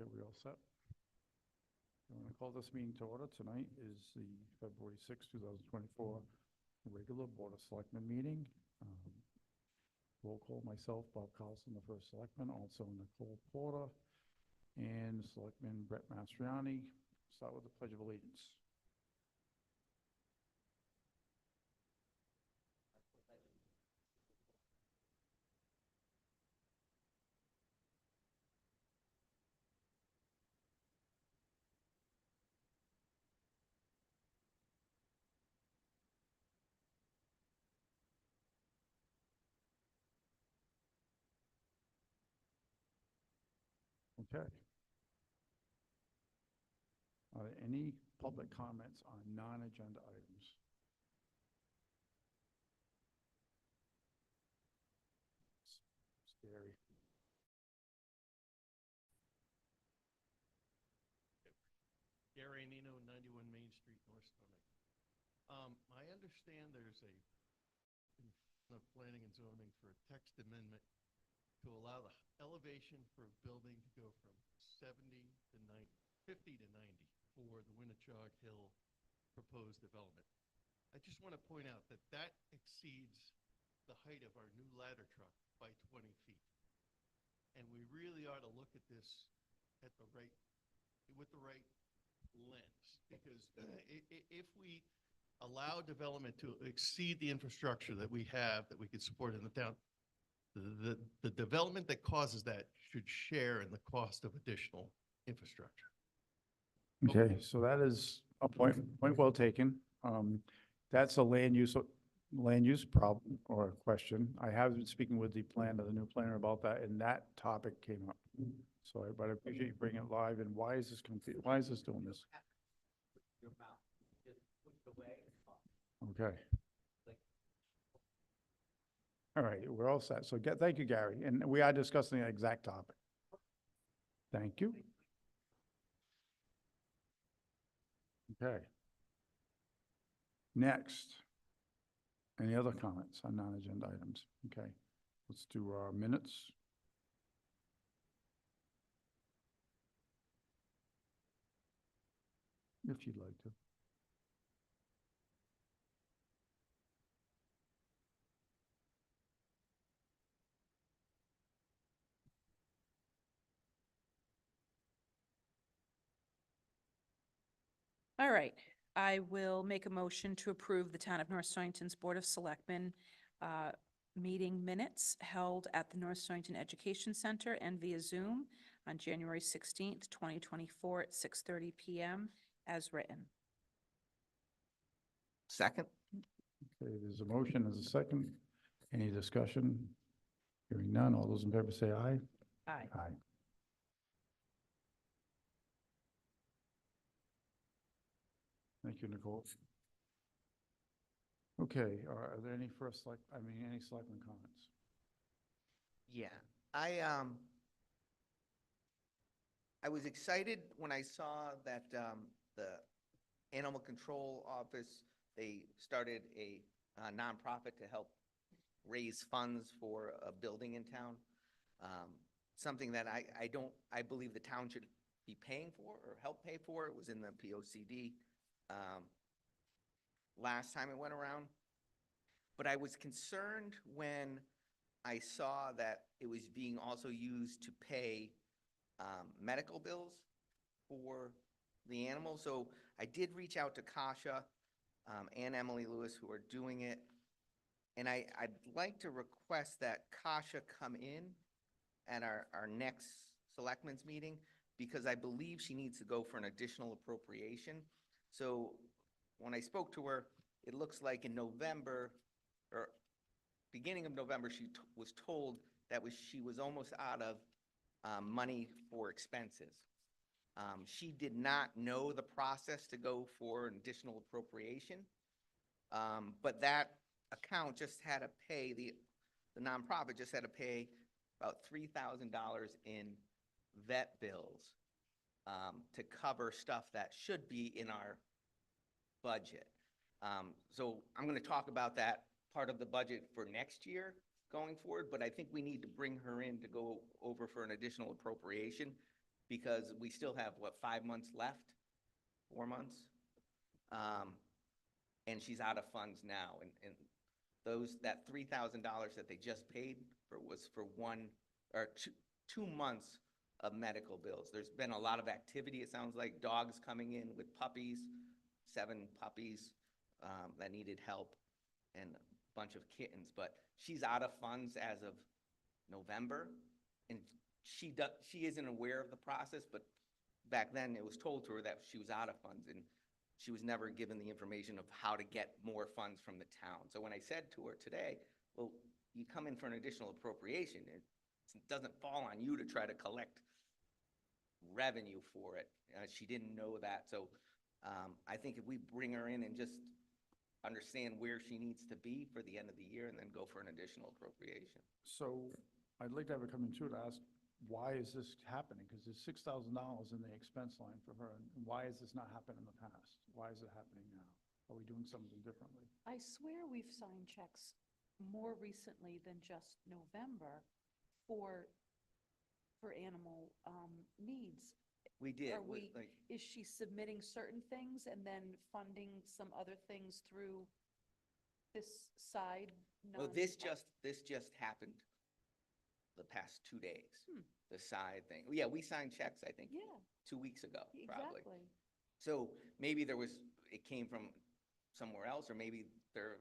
Okay, we all set? I'm going to call this meeting to order. Tonight is the February 6, 2024 regular Board of Selectmen meeting. Roll call myself, Bob Carlson, the first selectman, also Nicole Porter, and Selectman Brett Mastriani. Start with the Pledge of Allegiance. Okay. Are there any public comments on non-agenda items? Scary. Gary Nino, 91 Main Street, North Stoneham. I understand there's a planning and zoning for a text amendment to allow the elevation for a building to go from 70 to 90, 50 to 90 for the Winnechaug Hill proposed development. I just want to point out that that exceeds the height of our new ladder truck by 20 feet. And we really ought to look at this at the right, with the right lens, because if we allow development to exceed the infrastructure that we have, that we could support in the town, the development that causes that should share in the cost of additional infrastructure. Okay, so that is a point well taken. That's a land use problem or question. I have been speaking with the new planner about that, and that topic came up. So, but I appreciate you bringing it live. And why is this doing this? Your mouth, just push it away and talk. Okay. All right, we're all set. So thank you, Gary. And we are discussing the exact topic. Thank you. Okay. Next. Any other comments on non-agenda items? Okay. Let's do our minutes. If you'd like to. All right, I will make a motion to approve the Town of North Stonington's Board of Selectmen meeting minutes held at the North Stonington Education Center and via Zoom on January 16th, 2024 at 6:30 p.m. as written. Second? Okay, there's a motion, there's a second. Any discussion? Hearing none, all those in favor say aye. Aye. Aye. Thank you, Nicole. Okay, are there any any selectmen comments? Yeah, I was excited when I saw that the Animal Control Office, they started a nonprofit to help raise funds for a building in town. Something that I believe the town should be paying for or help pay for. It was in the POCD last time it went around. But I was concerned when I saw that it was being also used to pay medical bills for the animals. So I did reach out to Kasha and Emily Lewis, who are doing it. And I'd like to request that Kasha come in at our next selectmen's meeting, because I believe she needs to go for an additional appropriation. So when I spoke to her, it looks like in November, or beginning of November, she was told that she was almost out of money for expenses. She did not know the process to go for an additional appropriation, but that account just had to pay, the nonprofit just had to pay about $3,000 in vet bills to cover stuff that should be in our budget. So I'm going to talk about that part of the budget for next year going forward, but I think we need to bring her in to go over for an additional appropriation, because we still have, what, 5 months left? 4 months? And she's out of funds now, and that $3,000 that they just paid for was for 2 months of medical bills. There's been a lot of activity, it sounds like, dogs coming in with puppies, 7 puppies that needed help, and a bunch of kittens, but she's out of funds as of November, and she isn't aware of the process, but back then it was told to her that she was out of funds, and she was never given the information of how to get more funds from the town. So when I said to her today, well, you come in for an additional appropriation, it doesn't fall on you to try to collect revenue for it. She didn't know that, so I think if we bring her in and just understand where she needs to be for the end of the year and then go for an additional appropriation. So I'd like to have her come in too to ask, why is this happening? Because there's $6,000 in the expense line for her, and why has this not happened in the past? Why is it happening now? Are we doing something differently? I swear we've signed checks more recently than just November for animal needs. We did, Are we, like, is she submitting certain things and then funding some other things through this side? well, this just happened the past 2 days, the side thing. Yeah, we signed checks, I think, Yeah, 2 weeks ago, probably. exactly. So maybe it came from somewhere else, or maybe they're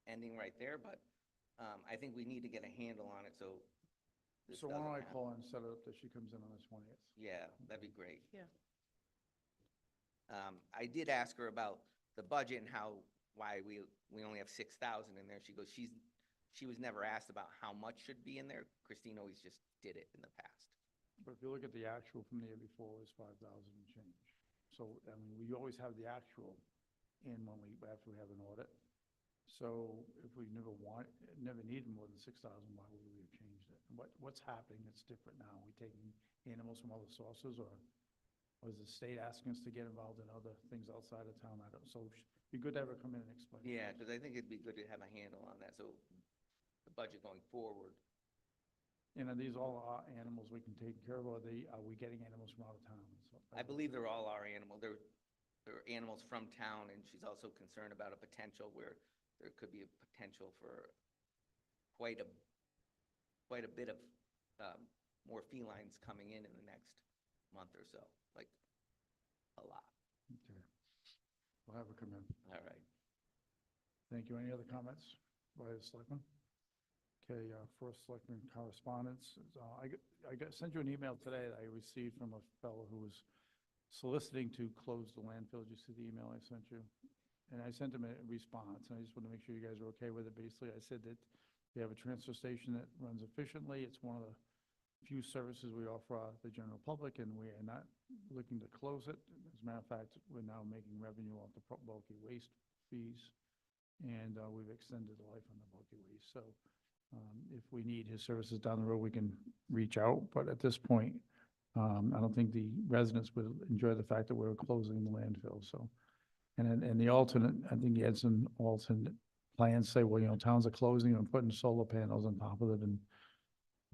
ending right there, but I think we need to get a handle on it, so this So why doesn't don't I happen. call her and set it up that she comes in on the 20th? Yeah, that'd be great. Yeah. I did ask her about the budget and why we only have 6,000 in there. She goes, she was never asked about how much should be in there. Christine always just did it in the past. But if you look at the actual from the year before, it was 5,000 and change. So, I mean, we always have the actual in after we have an audit. So if we never needed more than 6,000, why would we have changed it? What's happening that's different now? Are we taking animals from other sources, or is the state asking us to get involved in other things outside of town? I don't, so it'd be good to have her come in and explain. Yeah, because I think it'd be good to have a handle on that, so the budget going forward. And are these all our animals we can take care of, or are we getting animals from out of town? So, I believe they're all our animals. They're animals from town, and she's also concerned about a potential where there could be a potential for quite a bit of more felines coming in the next month or so, like a lot. Okay. We'll have her come in. All right. Thank you. Any other comments by the selectmen? Okay, first selectman correspondence. Sent you an email today that I received from a fellow who was soliciting to close the landfill. Did you see the email I sent you? And I sent him a response, and I just want to make sure you guys are okay with it. Basically, I said that we have a transfer station that runs efficiently. It's one of the few services we offer the general public, and we are not looking to close it. As a matter of fact, we're now making revenue off the bulky waste fees, and we've extended the life on the bulky waste. So if we need his services down the road, we can reach out. But at this point, I don't think the residents would enjoy the fact that we're closing the landfill. So, and the alternate, I think he had some alternate plans, say, well, towns are closing and putting solar panels on top of it and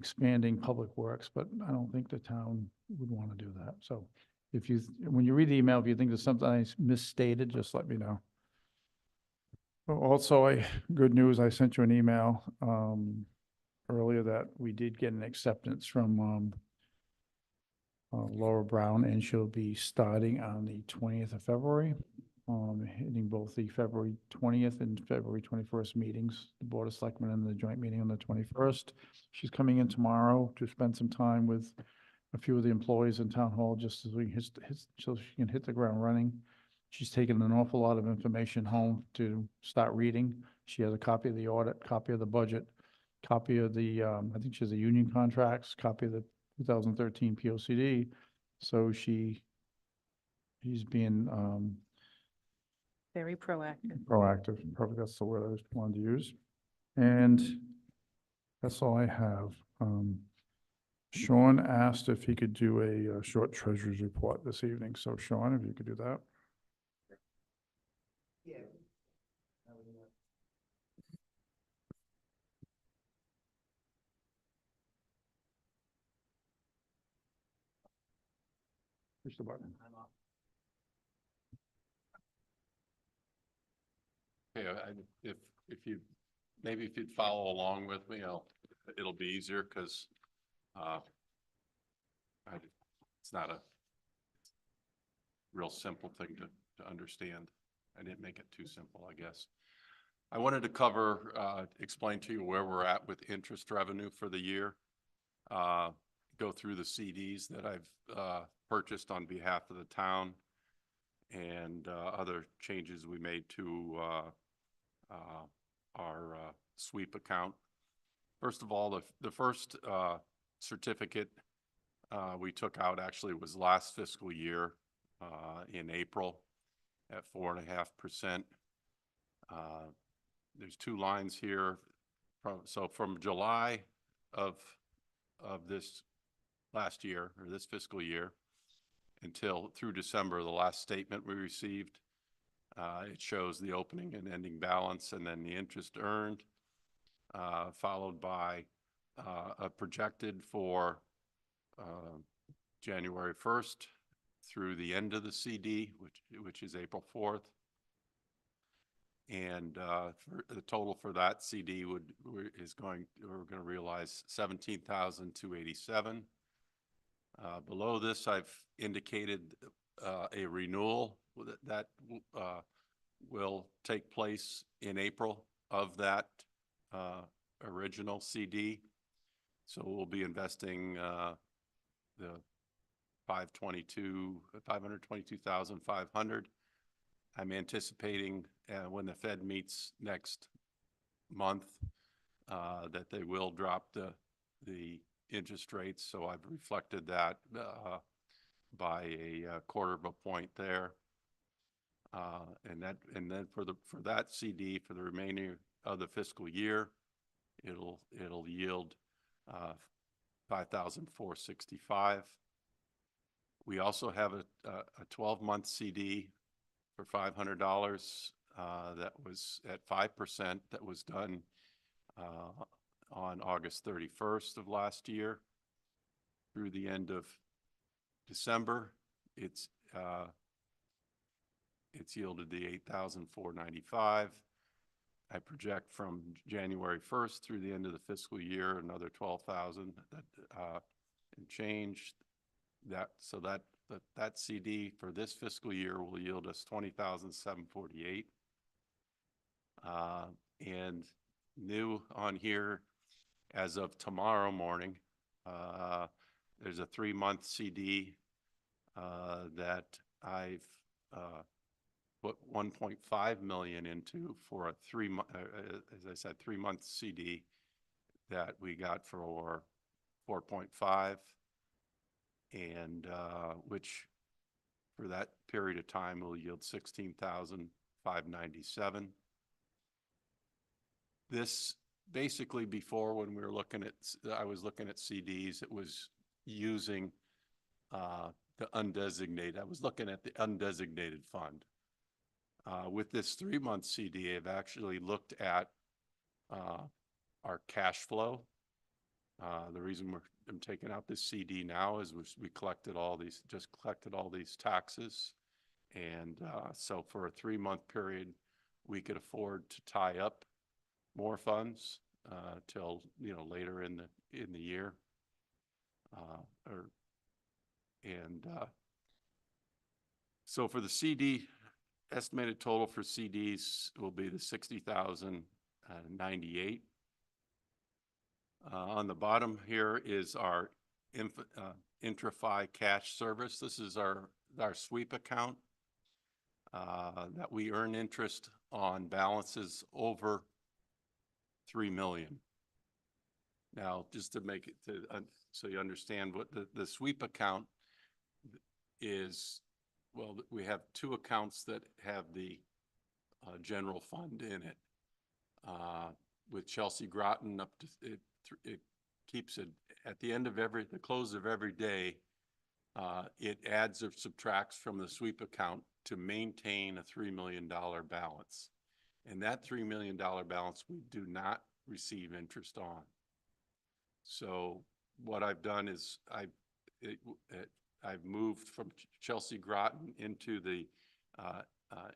expanding public works, but I don't think the town would want to do that. So when you read the email, if you think there's something I misstated, just let me know. Also, good news, I sent you an email earlier that we did get an acceptance from Laura Brown, and she'll be starting on the 20th of February, hitting both the February 20th and February 21st meetings, the Board of Selectmen and the joint meeting on the 21st. She's coming in tomorrow to spend some time with a few of the employees in Town Hall, just so she can hit the ground running. She's taken an awful lot of information home to start reading. She has a copy of the audit, copy of the budget, copy of the, I think she has the union contracts, copy of the 2013 POCD. So she's being Very proactive. proactive. Probably that's the word I wanted to use. And that's all I have. Sean asked if he could do a short treasurer's report this evening. So Sean, if you could do that. Yeah. Push the button. Okay, if you, maybe if you'd follow along with me, it'll be easier because, it's not a real simple thing to understand. I didn't make it too simple, I guess. I wanted to cover, explain to you where we're at with interest revenue for the year. Go through the CDs that I've purchased on behalf of the town and other changes we made to our sweep account. First of all, the first certificate we took out actually was last fiscal year in April at 4.5%. There's two lines here. So from July of this last year, or this fiscal year, until through December, the last statement we received, it shows the opening and ending balance and then the interest earned, followed by a projected for January 1st through the end of the CD, which is April 4th. And for the total for that CD we're going to realize 17,287. Below this, I've indicated a renewal that will take place in April of that original CD. So we'll be investing the 522,500. I'm anticipating when the Fed meets next month that they will drop the interest rates. So I've reflected that by a quarter of a point there. And then for that CD for the remainder of the fiscal year, it'll yield 5,465. We also have a 12-month CD for $500 that was at 5%, that was done on August 31st of last year through the end of December. It's yielded the 8,495. I project from January 1st through the end of the fiscal year another 12,000 and change. That CD for this fiscal year will yield us 20,748. And new on here as of tomorrow morning, there's a 3-month CD that I've put 1.5 million into for a 3-month, as I said, 3-month CD that we got for 4.5, and which for that period of time will yield 16,597. This basically before, when we were looking at, I was looking at CDs, it was using the undesignated. I was looking at the undesignated fund. With this 3-month CD, I've actually looked at our cash flow. The reason I'm taking out this CD now is we collected all these, just collected all these taxes. And so for a 3-month period, we could afford to tie up more funds till, later in the year. So for the CD, estimated total for CDs will be the 60,098. On the bottom here is our IntraFi cash service. This is our sweep account that we earn interest on balances over 3 million. Now, just to make it so you understand what the sweep account is, well, we have 2 accounts that have the general fund in it. With Chelsea Groton up to it keeps it at the end of the close of every day. It adds or subtracts from the sweep account to maintain a $3 million balance, and that $3 million balance we do not receive interest on. So what I've done is I've moved from Chelsea Groton into the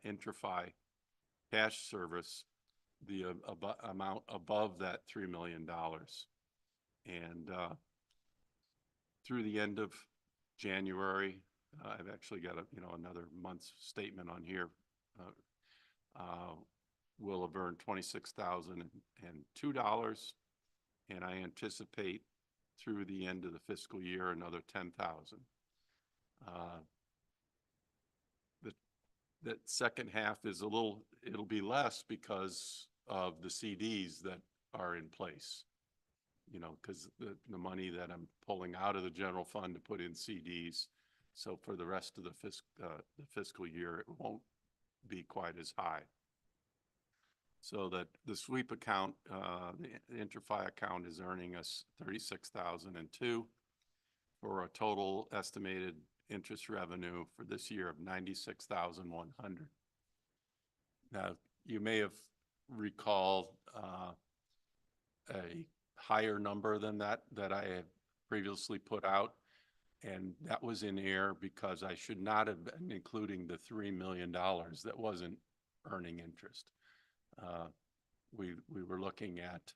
Intrify cash service, the amount above that $3 million. And through the end of January, I've actually got another month's statement on here. We'll have earned $26,002, and I anticipate through the end of the fiscal year another 10,000. That second half is it'll be less because of the CDs that are in place. Because the money that I'm pulling out of the general fund to put in CDs. So for the rest of the fiscal year, it won't be quite as high. So that the sweep account, the Intrify account is earning us $36,002 for a total estimated interest revenue for this year of $96,100. Now, you may have recalled a higher number than that I had previously put out, and that was in air because I should not have been including the $3 million that wasn't earning interest. We were looking at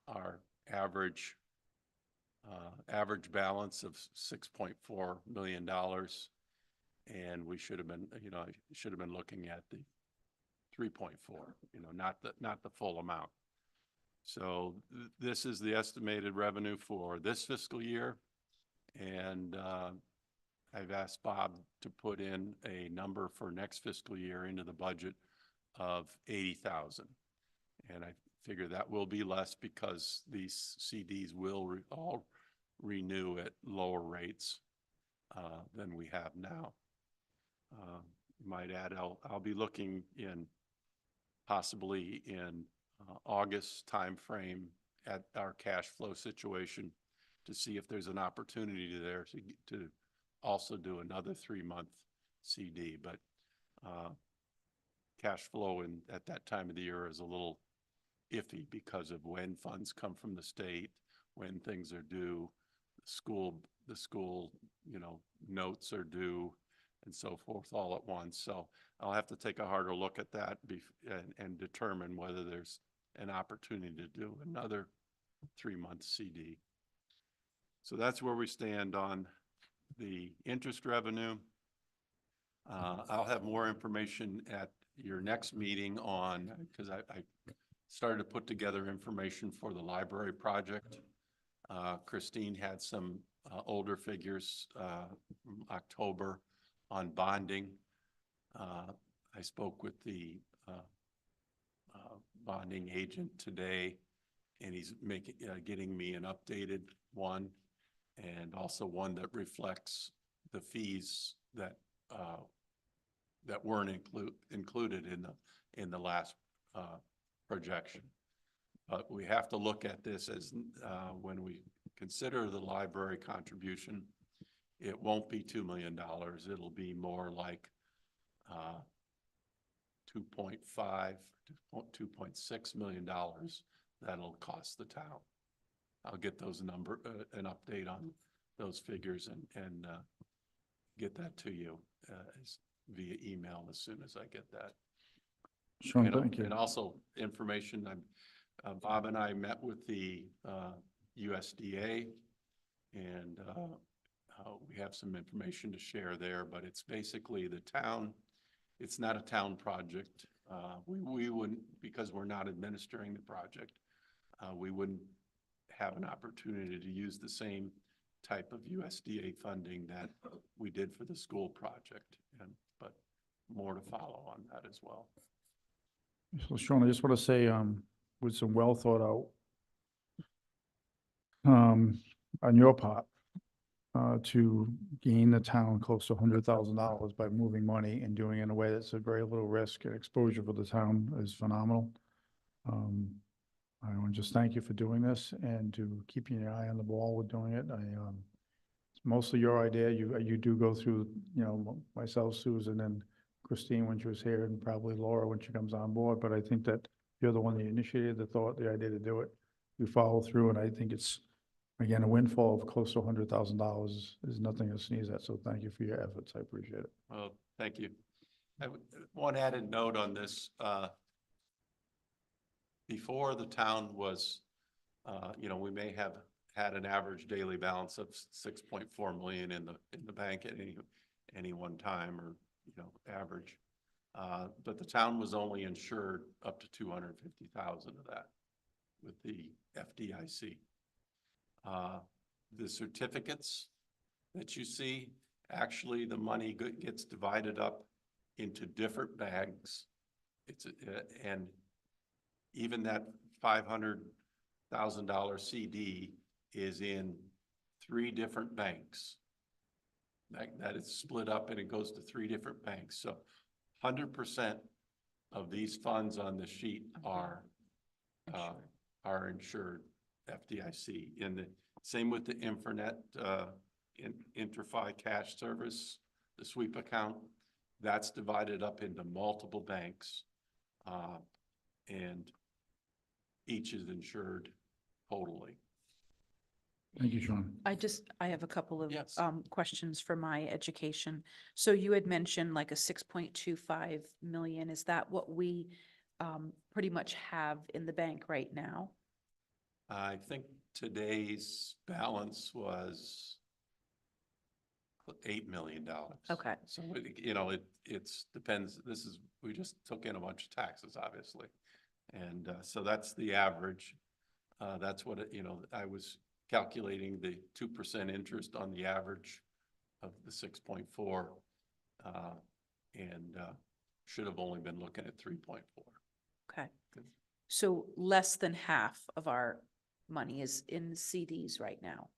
our average balance of $6.4 million, and we should have been, I should have been looking at the 3.4, not the full amount. So this is the estimated revenue for this fiscal year, and I've asked Bob to put in a number for next fiscal year into the budget of 80,000. And I figure that will be less because these CDs will all renew at lower rates than we have now. Might add, I'll be looking possibly in August timeframe at our cash flow situation to see if there's an opportunity there to also do another 3-month CD. But cash flow at that time of the year is a little iffy because of when funds come from the state, when things are due, the school notes are due, and so forth all at once. So I'll have to take a harder look at that and determine whether there's an opportunity to do another 3-month CD. So that's where we stand on the interest revenue. I'll have more information at your next meeting because I started to put together information for the library project. Christine had some older figures from October on bonding. I spoke with the bonding agent today, and he's getting me an updated one, and also one that reflects the fees that weren't included in the last projection. But we have to look at this as when we consider the library contribution, it won't be $2 million. It'll be more like 2.5 to $2.6 million that'll cost the town. I'll get those an update on those figures and get that to you via email as soon as I get that. Sean, thank you. And also information, Bob and I met with the USDA, and we have some information to share there, but it's basically the town. It's not a town project. We wouldn't, because we're not administering the project, we wouldn't have an opportunity to use the same type of USDA funding that we did for the school project, but more to follow on that as well. So Sean, I just want to say, with some well thought out, on your part, to gain the town close to $100,000 by moving money and doing it in a way that's a very little risk and exposure for the town is phenomenal. I want to just thank you for doing this and to keeping your eye on the ball with doing it. It's mostly your idea. You do go through, myself, Susan, and Christine when she was here, and probably Laura when she comes on board. But I think that you're the one that initiated the thought, the idea to do it. You follow through, and I think it's Again, a windfall of close to $100,000 is nothing to sneeze at, so thank you for your efforts. I appreciate it. Well, thank you. One added note on this, before the town was, we may have had an average daily balance of 6.4 million in the bank at any one time, or, average. But the town was only insured up to 250,000 of that with the FDIC. The certificates that you see, actually the money gets divided up into different bags. And even that $500,000 CD is in 3 different banks. That is split up and it goes to 3 different banks. So 100% of these funds on the sheet are insured FDIC. Same with the Infernet, InterFi cash service, the sweep account, that's divided up into multiple banks. And each is insured totally. Thank you, Sean. I have a couple of Yes. questions for my education. So you had mentioned like a 6.25 million. Is that what we pretty much have in the bank right now? I think today's balance was $8 million. Okay. So, it's depends, we just took in a bunch of taxes, obviously. And so that's the average. That's what, I was calculating the 2% interest on the average of the 6.4, and should have only been looking at 3.4. Okay. So less than half of our money is in CDs right now.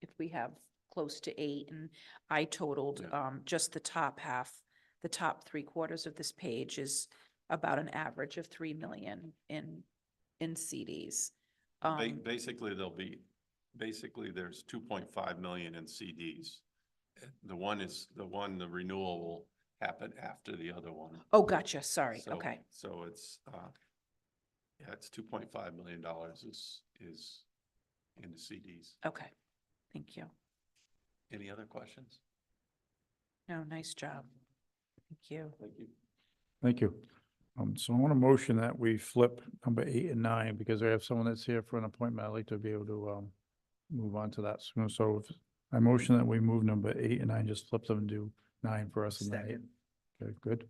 If we have close to 8, and I totaled just the top half, the top 3/4 of this page is about an average of 3 million in CDs. Basically, there's 2.5 million in CDs. The renewal will happen after the other one. Oh, gotcha. Sorry. So- Okay. So it's, it's $2.5 million is in the CDs. Okay. Thank you. Any other questions? No, nice job. Thank you. Thank you. Thank you. So I want to motion that we flip number 8 and 9, because I have someone that's here for an appointment. I'd like to be able to move on to that soon. So I motion that we move number 8 and 9, just flip them and do 9 for us. Second. Okay, good.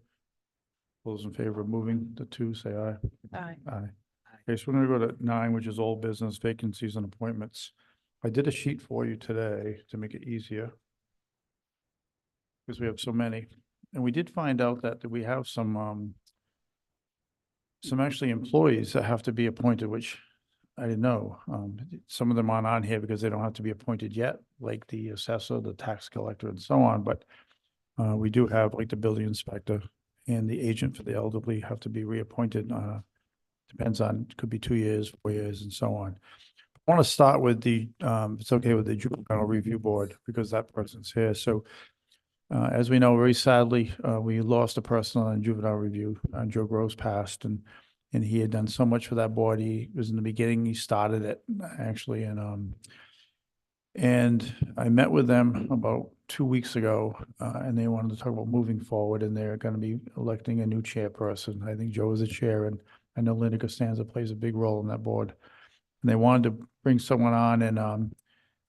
Those in favor of moving the 2, say aye. Aye. Aye. Okay, so we're gonna go to 9, which is old business vacancies and appointments. I did a sheet for you today to make it easier, because we have so many. And we did find out that we have some actually employees that have to be appointed, which I didn't know. Some of them aren't on here because they don't have to be appointed yet, like the assessor, the tax collector, and so on. But we do have, like, the building inspector and the agent for the elderly have to be reappointed. Depends on, could be 2 years, 4 years, and so on. I want to start with the, if it's okay with the juvenile review board, because that person's here. So as we know, very sadly, we lost a person on juvenile review. Joe Gross passed, and he had done so much for that board. He was in the beginning, he started it actually, and I met with them about 2 weeks ago, and they wanted to talk about moving forward, and they're going to be electing a new chairperson. I think Joe is the chair, and I know Linda Costanza plays a big role in that board. And they wanted to bring someone on, and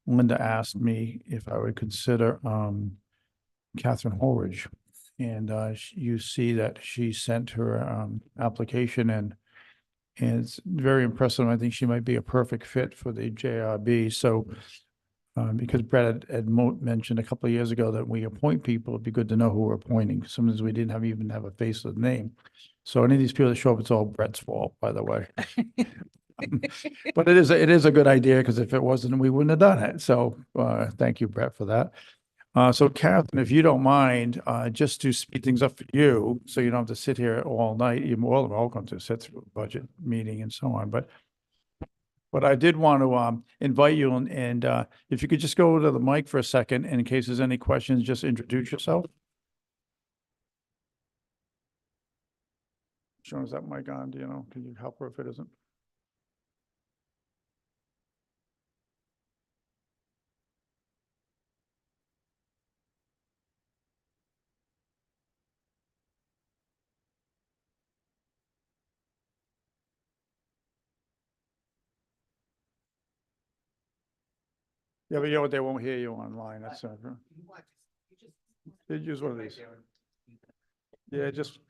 Linda asked me if I would consider Catherine Horridge. And you see that she sent her application in, and it's very impressive. I think she might be a perfect fit for the JRB. So because Brett had mentioned a couple of years ago that we appoint people, it'd be good to know who we're appointing. Sometimes we didn't even have a face with a name. So any of these people that show up, it's all Brett's fault, by the way. But it is a good idea, because if it wasn't, we wouldn't have done it. So thank you, Brett, for that. So Catherine, if you don't mind, just to speed things up for you, so you don't have to sit here all night, you're more than welcome to sit through a budget meeting and so on. But I did want to invite you, and if you could just go to the mic for a second, and in case there's any questions, just introduce yourself. Sean, is that mic on? Do you know? Can you help her if it isn't? Yeah, but you know what, they won't hear you online, that's, Did use one of these. Yeah, just.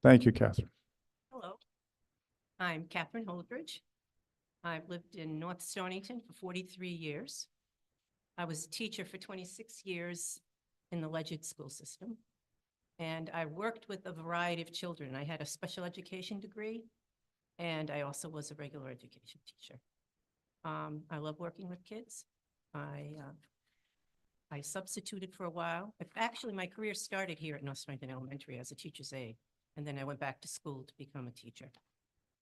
Thank you, Catherine. Hello, I'm Catherine Holdridge. I've lived in North Stonington for 43 years. I was a teacher for 26 years in the Ledyard school system. And I worked with a variety of children. I had a special education degree, and I also was a regular education teacher. I love working with kids. I substituted for a while. Actually, my career started here at North Stonington Elementary as a teacher's aide, and then I went back to school to become a teacher.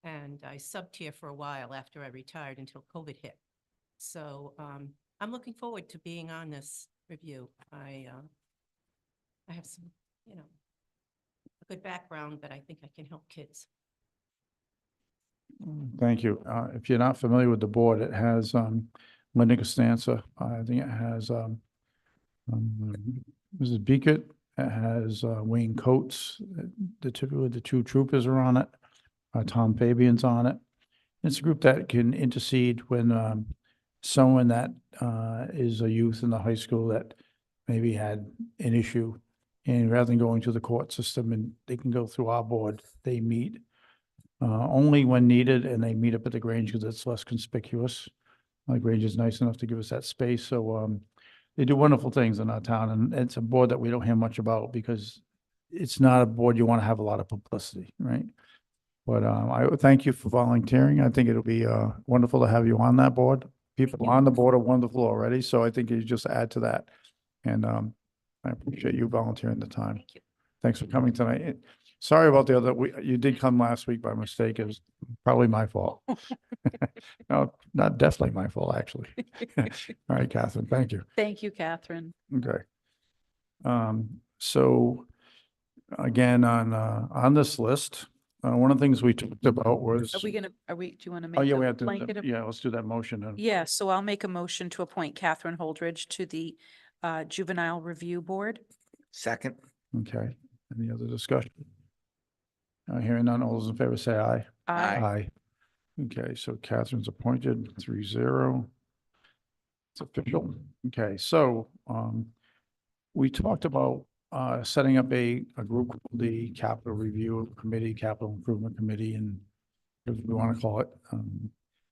And I subbed here for a while after I retired until COVID hit. So I'm looking forward to being on this review. I have some, a good background that I think I can help kids. Thank you. If you're not familiar with the board, it has Linda Costanza. I think it has Mrs. Beckett. It has Wayne Coates. Typically the two troopers are on it. Tom Fabian's on it. It's a group that can intercede when someone that is a youth in the high school that maybe had an issue, and rather than going to the court system, and they can go through our board, they meet only when needed, and they meet up at the Grange because it's less conspicuous. Grange is nice enough to give us that space, so they do wonderful things in our town, and it's a board that we don't hear much about because it's not a board you want to have a lot of publicity, right? But I thank you for volunteering. I think it'll be wonderful to have you on that board. People on the board are wonderful already, so I think you just add to that. And I appreciate you volunteering the time. Thank you. Thanks for coming tonight. Sorry about the other, you did come last week by mistake. It was probably my fault. No, not definitely my fault, actually. All right, Catherine, thank you. Thank you, Catherine. Okay. So again, on this list, one of the things we talked about was. Do you want to Oh, make yeah, a we have to, blanket? yeah, let's do that motion. And Yeah, so I'll make a motion to appoint Catherine Holdridge to the Juvenile Review Board. Second. Okay, any other discussion? Hearing none, all those in favor say aye. Aye. Aye. Okay, so Catherine's appointed 3-0. It's official. Okay, so we talked about setting up a group, called the Capital Review Committee, Capital Improvement Committee, and whatever we want to call it. And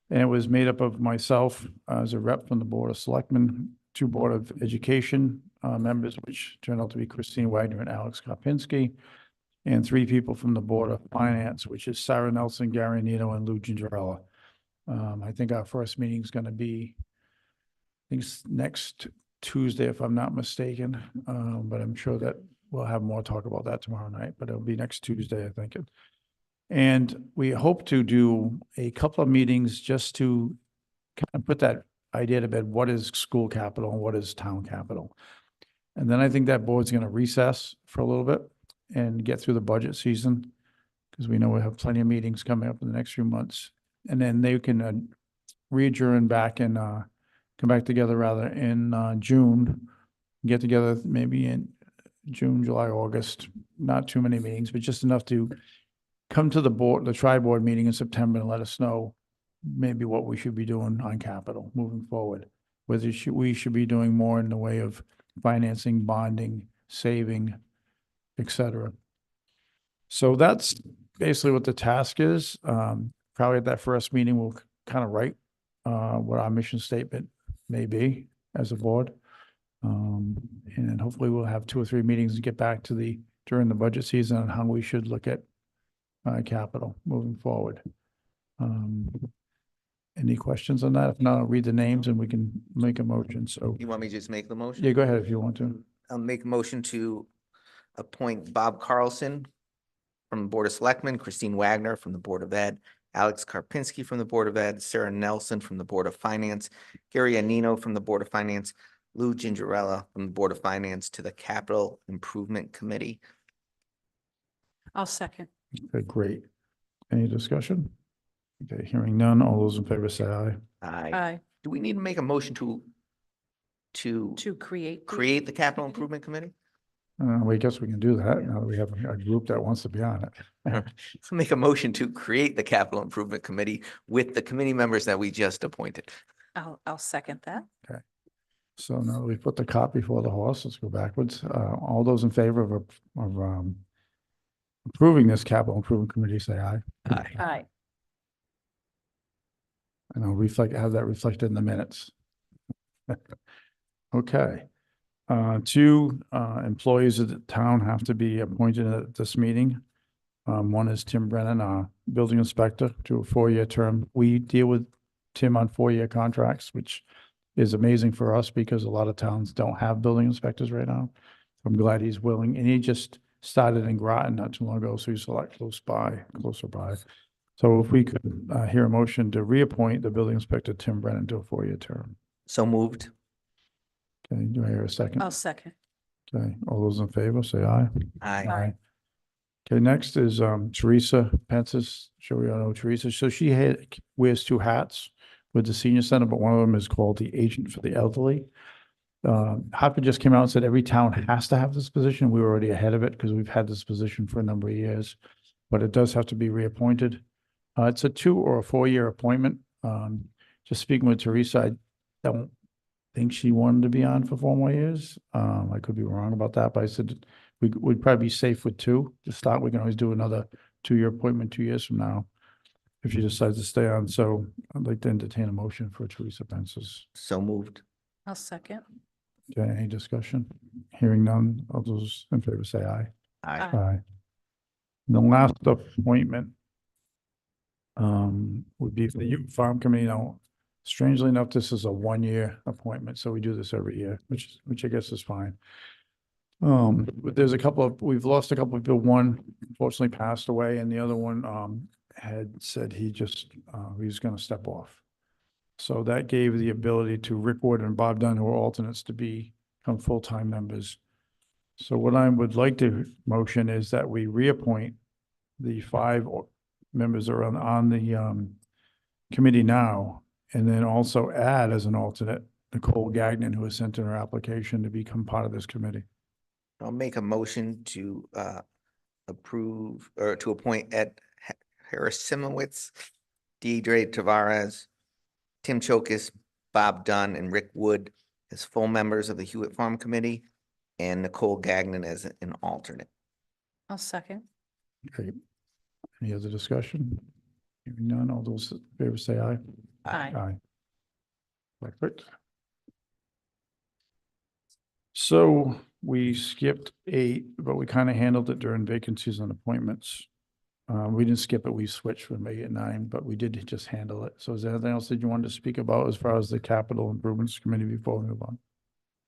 it was made up of myself as a rep from the Board of Selectmen, 2 Board of Education members, which turned out to be Christine Wagner and Alex Karpinski, and 3 people from the Board of Finance, which is Sarah Nelson, Gary Nino, and Lou Gingerella. I think our first meeting is going to be, I think it's next Tuesday, if I'm not mistaken, but I'm sure that we'll have more talk about that tomorrow night, but it'll be next Tuesday, I think. And we hope to do a couple of meetings just to kind of put that idea to bed. What is school capital and what is town capital? And then I think that board's going to recess for a little bit and get through the budget season, because we know we have plenty of meetings coming up in the next few months. And then they can re-adjourn back and come back together rather in June, get together maybe in June, July, August, not too many meetings, but just enough to come to the board, the tri-board meeting in September, and let us know maybe what we should be doing on capital moving forward. Whether we should be doing more in the way of financing, bonding, saving, et cetera. So that's basically what the task is. Probably at that first meeting, we'll kind of write what our mission statement may be as a board. And then hopefully we'll have 2 or 3 meetings and get back to during the budget season on how we should look at capital moving forward. Any questions on that? If not, I'll read the names and we can make a motion. So, You want me to just make the motion? yeah, go ahead if you want to. I'll make a motion to appoint Bob Carlson from the Board of Selectmen, Christine Wagner from the Board of Ed, Alex Karpinski from the Board of Ed, Sarah Nelson from the Board of Finance, Gary Anino from the Board of Finance, Lou Gingerella from the Board of Finance to the Capital Improvement Committee. I'll second. Okay, great. Any discussion? Okay, hearing none. All those in favor say aye. Aye. Aye. Do we need to make a motion to To create. create the Capital Improvement Committee? We guess we can do that now that we have a group that wants to be on it. So make a motion to create the Capital Improvement Committee with the committee members that we just appointed. I'll second that. So now that we put the cart before the horse, let's go backwards. All those in favor of approving this capital improvement committee, say aye. Aye. Aye. And I'll have that reflected in the minutes. Okay. Two employees of the town have to be appointed at this meeting. One is Tim Brennan, our building inspector, to a 4-year term. We deal with Tim on 4-year contracts, which is amazing for us because a lot of towns don't have building inspectors right now. I'm glad he's willing, and he just started in Groton not too long ago, so he's a lot closer by. So if we could hear a motion to reappoint the building inspector, Tim Brennan, to a 4-year term. So moved. Okay, do I hear a second? I'll second. Okay, all those in favor, say aye. Aye. Okay, next is Teresa Pensis. Sure we all know Teresa. So she wears 2 hats with the senior center, but one of them is called the agent for the elderly. Hartford just came out and said every town has to have this position. We were already ahead of it because we've had this position for a number of years, but it does have to be reappointed. It's a 2 or a 4-year appointment. Just speaking with Teresa, I don't think she wanted to be on for 4 more years. I could be wrong about that, but I said we'd probably be safe with 2 to start. We can always do another 2-year appointment 2 years from now if she decides to stay on. So I'd like to entertain a motion for Teresa Pensis. So moved. I'll second. Okay, any discussion? Hearing none, all those in favor say aye. Aye. Aye. Aye. The last appointment would be for the Youth Farm Committee. Now, strangely enough, this is a 1-year appointment, so we do this every year, which I guess is fine. But there's we've lost a couple of people. One unfortunately passed away, and the other one had said he was gonna step off. So that gave the ability to Rick Wood and Bob Dunn, who are alternates, to become full-time members. So what I would like to motion is that we reappoint the 5 members that are on the committee now, and then also add as an alternate Nicole Gagnon, who has sent in her application to become part of this committee. I'll make a motion to approve or to appoint Ed Harris-Simowitz, Deidre Tavares, Tim Chokas, Bob Dunn, and Rick Wood as full members of the Hewitt Farm Committee, and Nicole Gagnon as an alternate. I'll second. Great. Any other discussion? Hearing none, all those in favor say aye. Aye. Aye. Perfect. So we skipped 8, but we kind of handled it during vacancies and appointments. We didn't skip it, we switched from 8 and 9, but we did just handle it. So is there anything else that you wanted to speak about as far as the capital improvements committee before we move on?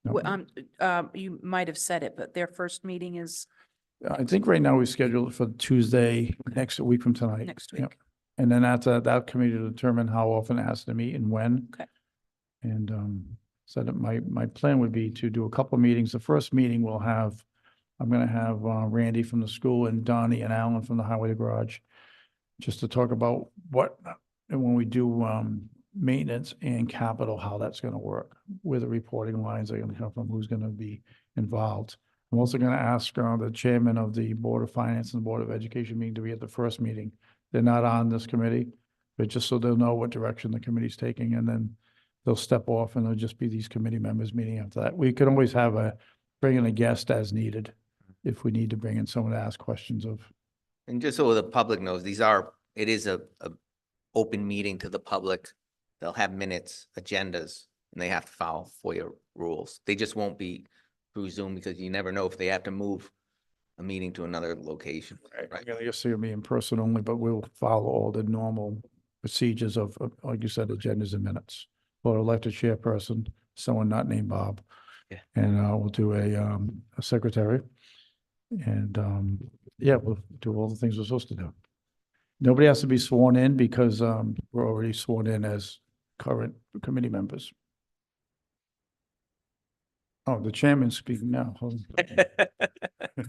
No? Well, you might have said it, but their first meeting is I think right now we scheduled it for Tuesday, next week from tonight. next Yep. week. And then after that committee to determine how often it has to meet and when. Okay. And so that my plan would be to do a couple of meetings. The first meeting I'm gonna have Randy from the school and Donnie and Alan from the highway garage, just to talk about and when we do maintenance and capital, how that's gonna work, where the reporting lines are gonna come from, who's gonna be involved. I'm also gonna ask the chairman of the Board of Finance and Board of Education meeting to be at the first meeting. They're not on this committee, but just so they'll know what direction the committee's taking, and then they'll step off and it'll just be these committee members meeting after that. We could always bring in a guest as needed if we need to bring in someone to ask questions of. And just so the public knows, it is a open meeting to the public. They'll have minutes, agendas, and they have to follow FOIA rules. They just won't be through Zoom because you never know if they have to move a meeting to another location. Right. I guess it'll be in person only, but we'll follow all the normal procedures of, like you said, agendas and minutes. We'll elect a chairperson, someone not named Bob. Yeah. And we'll do a secretary. And we'll do all the things we're supposed to do. Nobody has to be sworn in because we're already sworn in as current committee members. Oh, the chairman's speaking now. Hold on.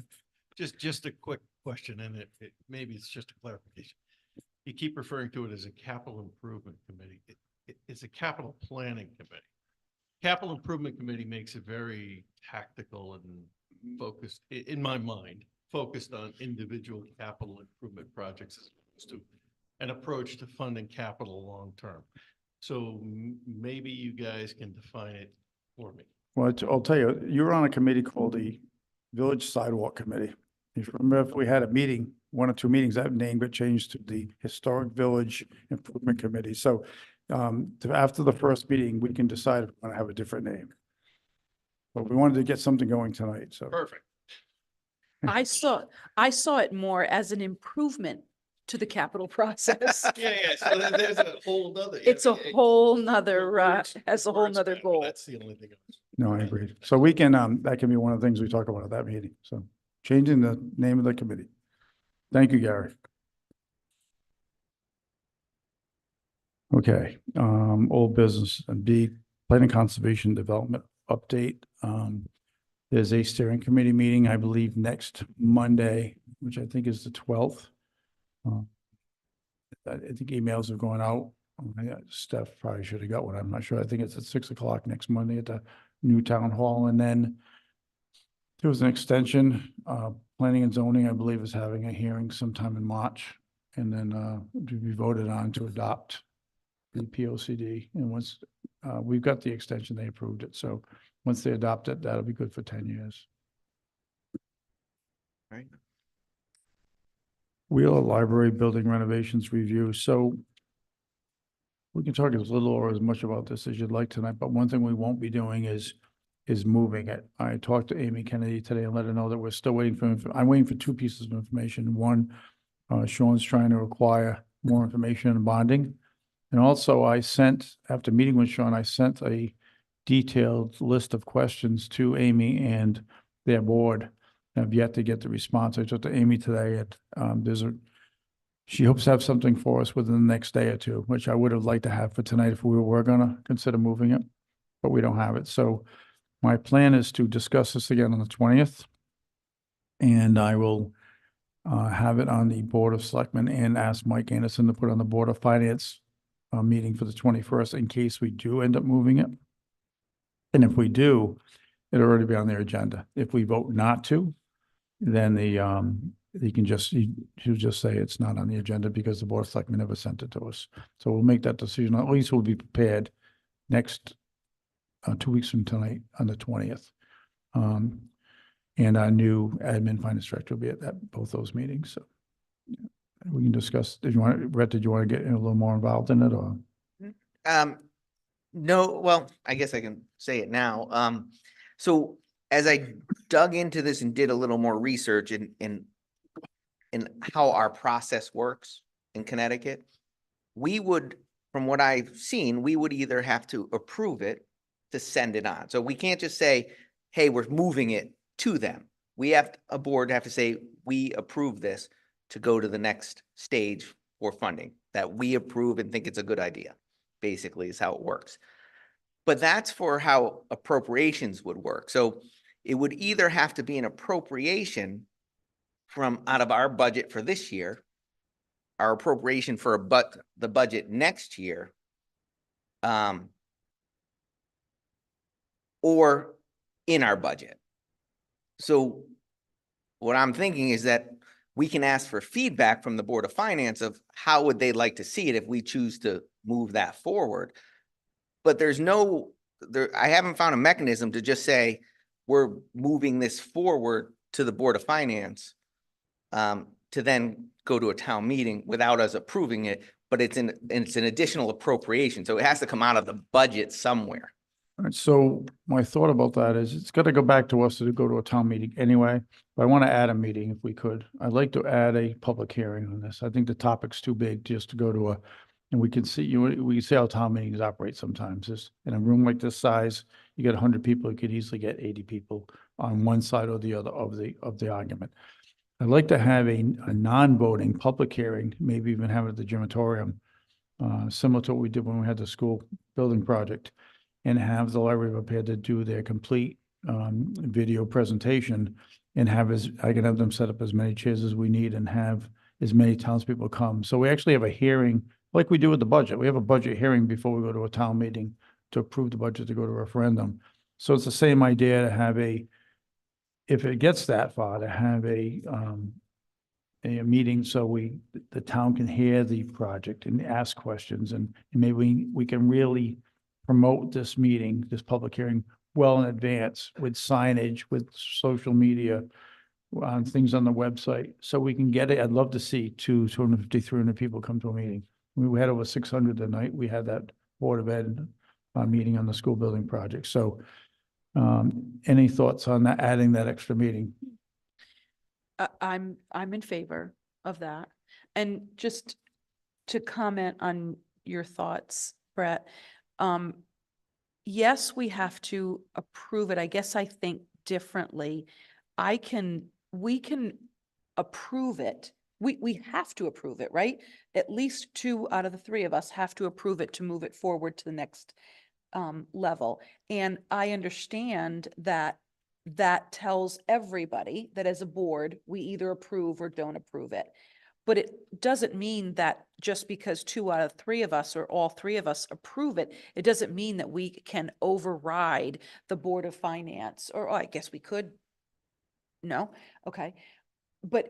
Just a quick question, and maybe it's just a clarification. You keep referring to it as a capital improvement committee. It's a capital planning committee. Capital improvement committee makes it very tactical and focused, in my mind, focused on individual capital improvement projects as opposed to an approach to funding capital long-term. So maybe you guys can define it for me. Well, I'll tell you, you were on a committee called the Village Sidewalk Committee. If you remember, if we had a meeting, 1 or 2 meetings, that name got changed to the Historic Village Improvement Committee. So after the first meeting, we can decide if we want to have a different name. But we wanted to get something going tonight, so. Perfect. I saw it more as an improvement to the capital process. Yeah, so there's a whole nother. It's a whole nother, words- has a whole words nother back, but goal. That's the only thing. No, I agree. So we can, that can be one of the things we talk about at that meeting. So changing the name of the committee. Thank you, Gary. Okay, old business and B, planning conservation development update. There's a steering committee meeting, I believe, next Monday, which I think is the 12th. I think emails are going out. Steph probably should have got one. I'm not sure. I think it's at 6 o'clock next Monday at the new town hall. And then there was an extension, planning and zoning, I believe, is having a hearing sometime in March. And then to be voted on to adopt the POCD. And once we've got the extension, they approved it. So once they adopt it, that'll be good for 10 years. Right. Wheeler Library Building Renovations Review. So we can talk as little or as much about this as you'd like tonight, but one thing we won't be doing is moving it. I talked to Amy Kennedy today and let her know that we're still waiting for, I'm waiting for 2 pieces of information. One, Sean's trying to acquire more information on bonding. And also I sent, after meeting with Sean, I sent a detailed list of questions to Amy and their board. I've yet to get the response. I talked to Amy today and she hopes to have something for us within the next day or 2, which I would have liked to have for tonight if we were gonna consider moving it, but we don't have it. So my plan is to discuss this again on the 20th. And I will have it on the Board of Selectmen and ask Mike Anderson to put on the Board of Finance meeting for the 21st in case we do end up moving it. And if we do, it'll already be on their agenda. If we vote not to, then he'll just say it's not on the agenda because the Board of Selectmen never sent it to us. So we'll make that decision. At least we'll be prepared next 2 weeks from tonight on the 20th. And our new admin finance director will be at both those meetings. So yeah, we can discuss. Brett, did you want to get a little more involved in it or? No, well, I guess I can say it now. So as I dug into this and did a little more research in how our process works in Connecticut, we would, from what I've seen, we would either have to approve it to send it on. So we can't just say, hey, we're moving it to them. A board have to say, we approve this to go to the next stage for funding, that we approve and think it's a good idea, basically is how it works. But that's for how appropriations would work. So it would either have to be an appropriation from out of our budget for this year, our appropriation for the budget next year, or in our budget. So what I'm thinking is that we can ask for feedback from the Board of Finance of how would they like to see it if we choose to move that forward. But I haven't found a mechanism to just say, we're moving this forward to the Board of Finance to then go to a town meeting without us approving it, but it's an additional appropriation. So it has to come out of the budget somewhere. All right, so my thought about that is it's got to go back to us to go to a town meeting anyway. But I want to add a meeting if we could. I'd like to add a public hearing on this. I think the topic's too big just to go to and we can see we can see how town meetings operate sometimes. Just in a room like this size, you get 100 people, you could easily get 80 people on one side or the other of the argument. I'd like to have a non-voting public hearing, maybe even have it at the gymatorium, similar to what we did when we had the school building project, and have the library prepared to do their complete video presentation and I can have them set up as many chairs as we need and have as many townspeople come. So we actually have a hearing like we do with the budget. We have a budget hearing before we go to a town meeting to approve the budget to go to referendum. So it's the same idea to have a if it gets that far, to have a meeting so the town can hear the project and ask questions, and maybe we can really promote this meeting, this public hearing, well in advance with signage, with social media, things on the website, so we can get it. I'd love to see 250, 300 people come to a meeting. We had over 600 tonight. We had that Board of Ed meeting on the school building project. So any thoughts on that, adding that extra meeting? I'm in favor of that. And just to comment on your thoughts, Brett, yes, we have to approve it. I guess I think differently. We can approve it. We have to approve it, right? At least 2 out of the 3 of us have to approve it to move it forward to the next level. And I understand that that tells everybody that as a board, we either approve or don't approve it. But it doesn't mean that just because 2 out of 3 of us or all 3 of us approve it, it doesn't mean that we can override the Board of Finance, or I guess we could. No? Okay. But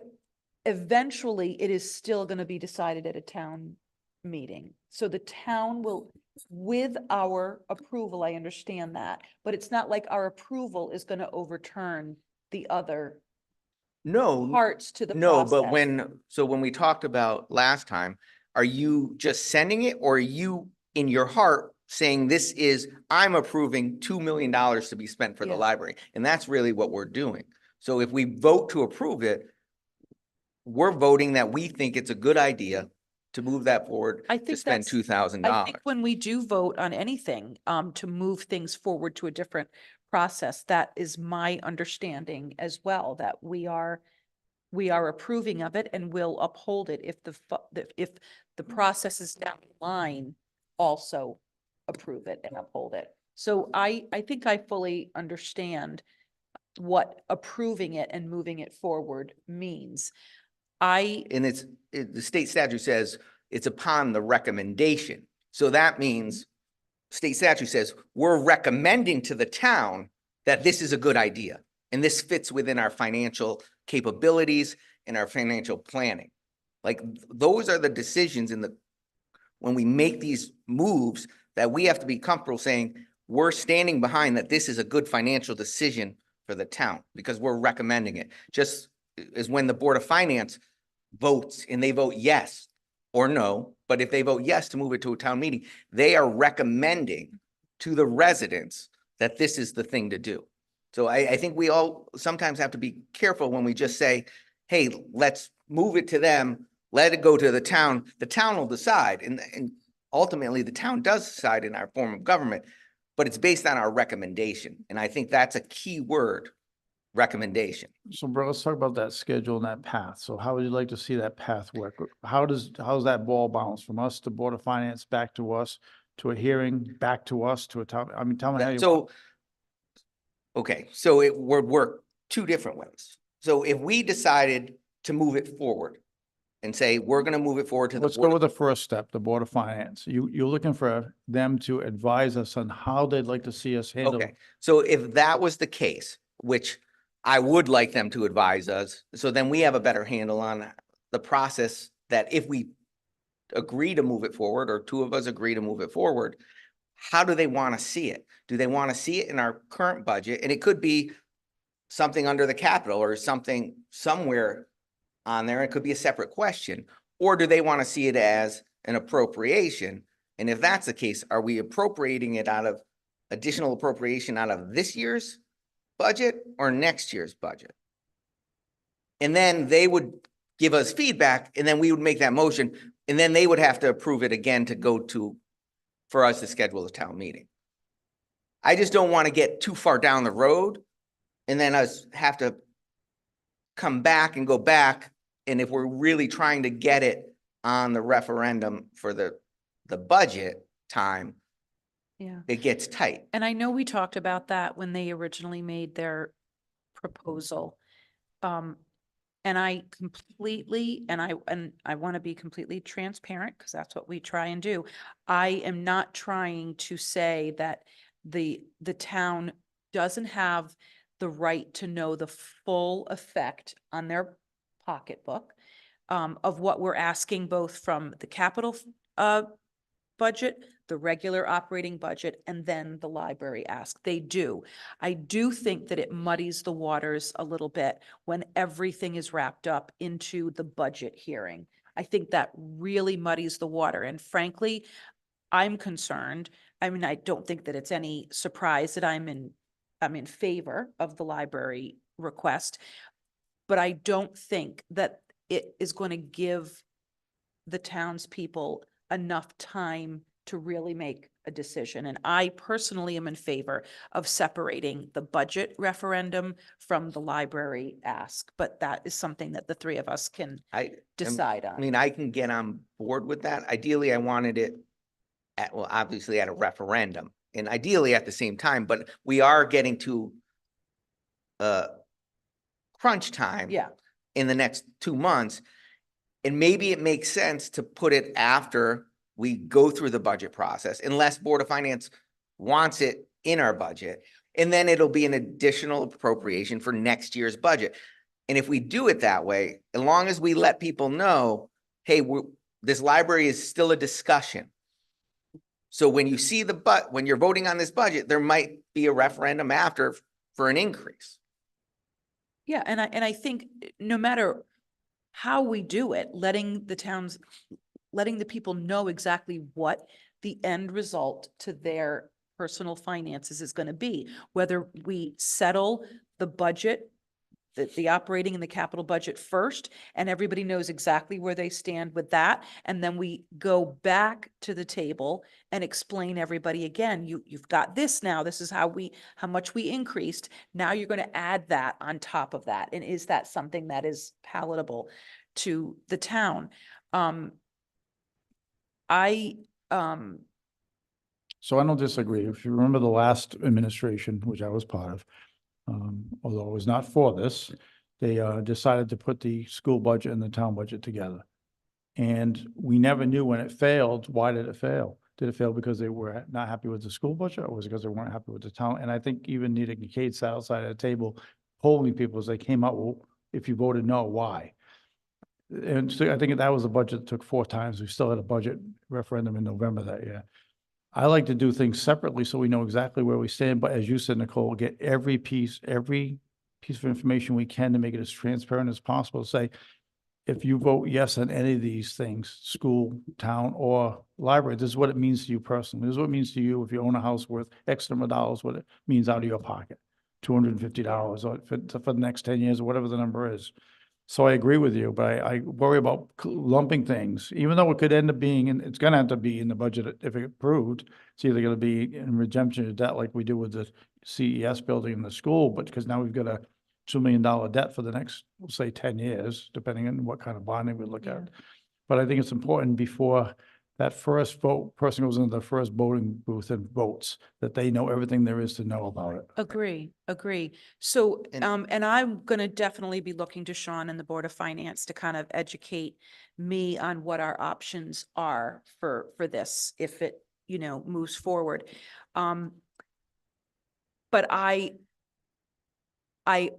eventually it is still going to be decided at a town meeting. So the town will, with our approval, I understand that, but it's not like our approval is going to overturn the other No, parts to the no, but process. when we talked about last time, are you just sending it, or are you in your heart saying I'm approving $2 million to be spent for the Yeah. library? And that's really what we're doing. So if we vote to approve it, we're voting that we think it's a good idea to move that forward, I to think spend that's, $2,000. I think when we do vote on anything, to move things forward to a different process, that is my understanding as well, that we are approving of it and will uphold it if if the processes down the line also approve it and uphold it. So I think I fully understand what approving it and moving it forward means. And the state statute says it's upon the recommendation. So that means state statute says we're recommending to the town that this is a good idea. And this fits within our financial capabilities and our financial planning. Like those are the decisions when we make these moves that we have to be comfortable saying, we're standing behind that this is a good financial decision for the town because we're recommending it. Just as when the Board of Finance votes and they vote yes or no, but if they vote yes to move it to a town meeting, they are recommending to the residents that this is the thing to do. So I think we all sometimes have to be careful when we just say, hey, let's move it to them, let it go to the town will decide. And ultimately the town does decide in our form of government, but it's based on our recommendation. And I think that's a key word, recommendation. So bro, let's talk about that schedule and that path. So how would you like to see that path work? How's that ball bounce from us to Board of Finance, back to us, to a hearing, back to us, to a town? I mean, tell me how you. So, okay, so it would work 2 different ways. So if we decided to move it forward and say, we're going to move it forward to the Let's go with the first step, the Board of Finance. You're looking for them to advise us on how they'd like to see us handle. Okay, so if that was the case, which I would like them to advise us, so then we have a better handle on the process, that if we agree to move it forward, or 2 of us agree to move it forward, how do they want to see it? Do they want to see it in our current budget? And it could be something under the capital or something somewhere on there. It could be a separate question. Or do they want to see it as an appropriation? And if that's the case, are we appropriating it out of additional appropriation out of this year's budget or next year's budget? And then they would give us feedback, and then we would make that motion, and then they would have to approve it again for us to schedule a town meeting. I just don't want to get too far down the road and then us have to come back and go back. And if we're really trying to get it on the referendum for the budget time, Yeah. it gets tight. And I know we talked about that when they originally made their proposal. And I completely, and I want to be completely transparent because that's what we try and do. I am not trying to say that the town doesn't have the right to know the full effect on their pocketbook of what we're asking both from the capital budget, the regular operating budget, and then the library ask. They do. I do think that it muddies the waters a little bit when everything is wrapped up into the budget hearing. I think that really muddies the water. And frankly, I'm concerned. I mean, I don't think that it's any surprise that I'm in favor of the library request, but I don't think that it is going to give the townspeople enough time to really make a decision. And I personally am in favor of separating the budget referendum from the library ask, but that is something that the three of us can decide I on. mean, I can get on board with that. Ideally, I wanted it at, well, obviously at a referendum and ideally at the same time, but we are getting to crunch time Yeah, in the next 2 months. And maybe it makes sense to put it after we go through the budget process, unless Board of Finance wants it in our budget. And then it'll be an additional appropriation for next year's budget. And if we do it that way, as long as we let people know, hey, this library is still a discussion. So when you see when you're voting on this budget, there might be a referendum after for an increase. yeah, and I think no matter how we do it, letting the people know exactly what the end result to their personal finances is going to be, whether we settle the budget, the operating and the capital budget first, and everybody knows exactly where they stand with that. And then we go back to the table and explain everybody again, you've got this now, this is how much we increased. Now you're going to add that on top of that. And is that something that is palatable to the town? So I don't disagree. If you remember the last administration, which I was part of, although I was not for this, they decided to put the school budget and the town budget together. And we never knew when it failed, why did it fail? Did it fail because they were not happy with the school budget, or was it because they weren't happy with the town? And I think even Nita Kincaid sat outside of the table polling people as they came out, well, if you voted no, why? And so I think that was a budget that took 4 times. We still had a budget referendum in November that year. I like to do things separately so we know exactly where we stand, but as you said, Nicole, get every piece of information we can to make it as transparent as possible. Say, if you vote yes on any of these things, school, town, or library, this is what it means to you personally. This is what it means to you if you own a house worth X number of dollars, what it means out of your pocket, $250 or for the next 10 years or whatever the number is. So I agree with you, but I worry about lumping things, even though it could end up being, and it's gonna have to be in the budget if it approved. It's either gonna be in redemption of debt like we do with the CES building in the school, but because now we've got a $2 million debt for the next, we'll say 10 years, depending on what kind of bonding we look at. But I think it's important before that first person goes into the first voting booth and votes, that they know everything there is to know about it. Agree. So, And- and I'm gonna definitely be looking to Sean and the Board of Finance to kind of educate me on what our options are for this, if it, moves forward. But I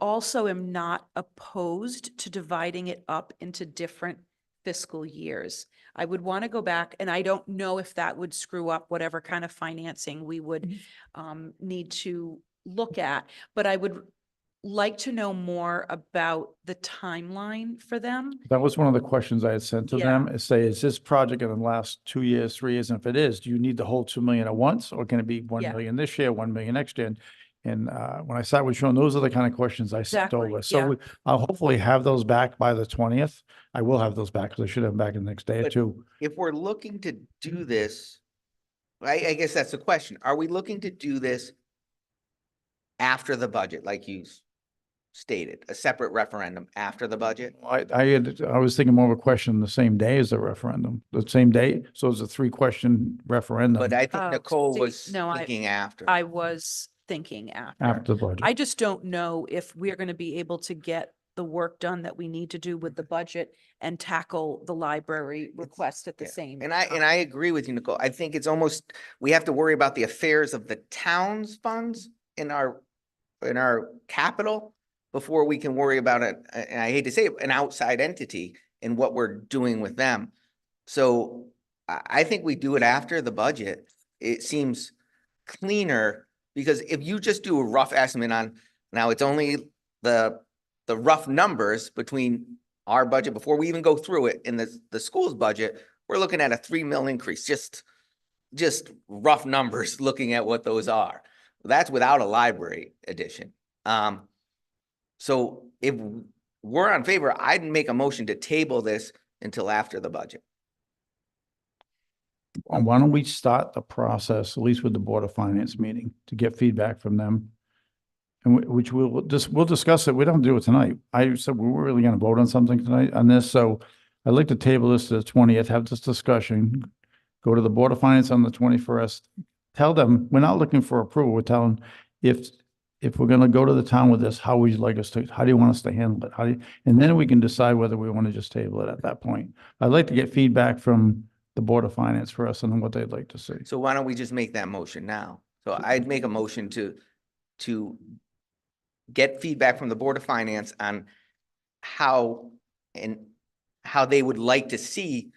also am not opposed to dividing it up into different fiscal years. I would want to go back, and I don't know if that would screw up whatever kind of financing we would need to look at, but I would like to know more about the timeline for them. That was one of the questions I had sent to Yeah. them, is say, is this project gonna last 2 years, 3 years? And if it is, do you need the whole 2 million at once, or can it be 1 Yeah. million this year, 1 million next year? And when I sat with Sean, those are the kind of questions I sent Exactly, over. yeah. So I'll hopefully have those back by the 20th. I will have those back because I should have them back in the next day or But- two. If we're looking to do this, I guess that's the question. Are we looking to do this after the budget, like you stated, a separate referendum after the budget? I was thinking more of a question the same day as the referendum, the same day. So it's a 3-question referendum But I think Oh, Nicole see, was no, thinking after. I was thinking after. after the budget. I just don't know if we're going to be able to get the work done that we need to do with the budget and tackle the library request at the Yeah. same. And I time. agree with you, Nicole. I think it's almost, we have to worry about the affairs of the town's funds and our capital before we can worry about it, and I hate to say it, an outside entity and what we're doing with them. So I think we do it after the budget. It seems cleaner, because if you just do a rough estimate on, now it's only the rough numbers between our budget before we even go through it in the school's budget, we're looking at a 3 mil increase, just rough numbers, looking at what those are. That's without a library addition. So if we're on favor, I'd make a motion to table this until after the budget. Why don't we start the process, at least with the Board of Finance meeting, to get feedback from them? And which we'll discuss it. We don't do it tonight. I said we were really gonna vote on something tonight on this, so I'd like to table this to the 20th, have this discussion, go to the Board of Finance on the 21st. Tell them, we're not looking for approval. We're telling if we're gonna go to the town with this, how would you like us to, how do you want us to handle it? And then we can decide whether we want to just table it at that point. I'd like to get feedback from the Board of Finance for us and what they'd like to see. So why don't we just make that motion now? So I'd make a motion to get feedback from the Board of Finance on how they would like to see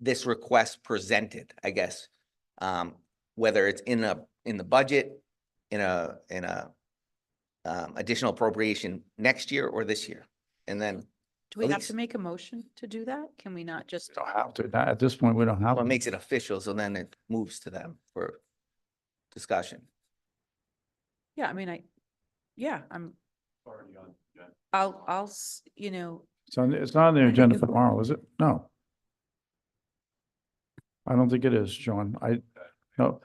this request presented, I guess. Whether it's in the budget, in a additional appropriation next year or this year. And then Do we At have least- to make a motion to do that? Can we not just? Don't have to, at this point, we don't have well, it to. makes it official, so then it moves to them for discussion. Yeah, I mean, So it's not on the agenda for tomorrow, is it? No. I don't think it is, John. No,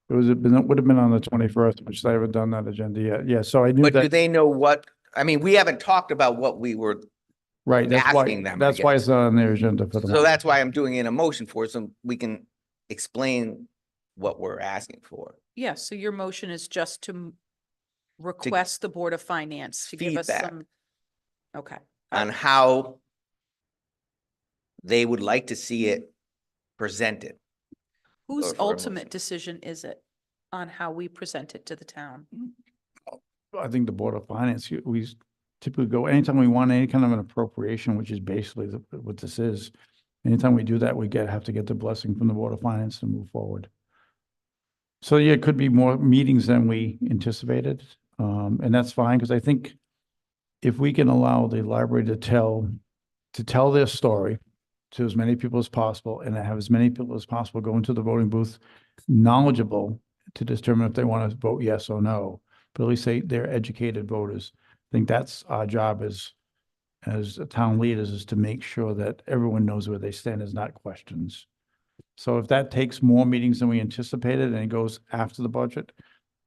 it would have been on the 21st, which I haven't done that agenda yet. Yeah, so I knew But do that, they know what, I mean, we haven't talked about what we were, right, asking them, I that's why guess. it's not on their agenda for so tomorrow. that's why I'm doing an emotion for it, so we can explain what we're asking for. yeah, so your motion is just to request the Board of Finance to give us Feedback. some. Okay. On how they would like to see it presented. Whose or for a ultimate motion. decision is it on how we present it to the town? I think the Board of Finance, we typically go, anytime we want any kind of an appropriation, which is basically what this is. Anytime we do that, we have to get the blessing from the Board of Finance to move forward. So yeah, it could be more meetings than we anticipated. And that's fine, because I think if we can allow the library to tell their story to as many people as possible, and have as many people as possible go into the voting booth knowledgeable to determine if they want to vote yes or no, but at least they're educated voters. I think that's our job as town leaders, is to make sure that everyone knows where they stand, is not questions. So if that takes more meetings than we anticipated and it goes after the budget,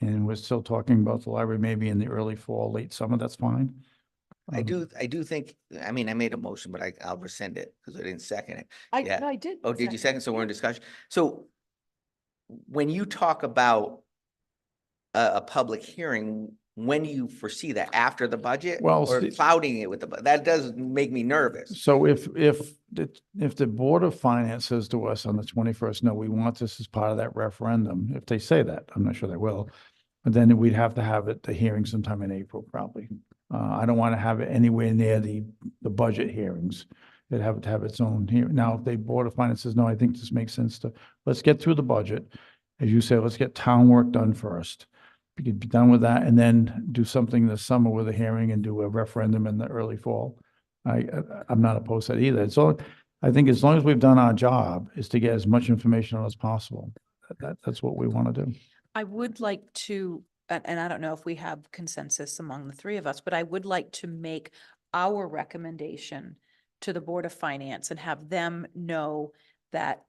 and we're still talking about the library maybe in the early fall, late summer, that's fine. I do think, I mean, I made a motion, but I'll rescind it because I didn't second it. Yeah. I did. Oh, did you second? So we're in discussion. So when you talk about a public hearing, when do you foresee that? After the budget? Well, Or see- clouding it with the, that does make me nervous. So if the Board of Finance says to us on the 21st, no, we want this as part of that referendum, if they say that, I'm not sure they will, but then we'd have to have the hearing sometime in April, probably. I don't want to have it anywhere near the budget hearings. It'd have to have its own hearing. Now, if the Board of Finance says, no, I think this makes sense let's get through the budget. As you said, let's get town work done first. We could be done with that and then do something this summer with a hearing and do a referendum in the early fall. I'm not opposed to that either. So I think as long as we've done our job, is to get as much information as possible. That's what we want to do. I would like to, and I don't know if we have consensus among the three of us, but I would like to make our recommendation to the Board of Finance and have them know that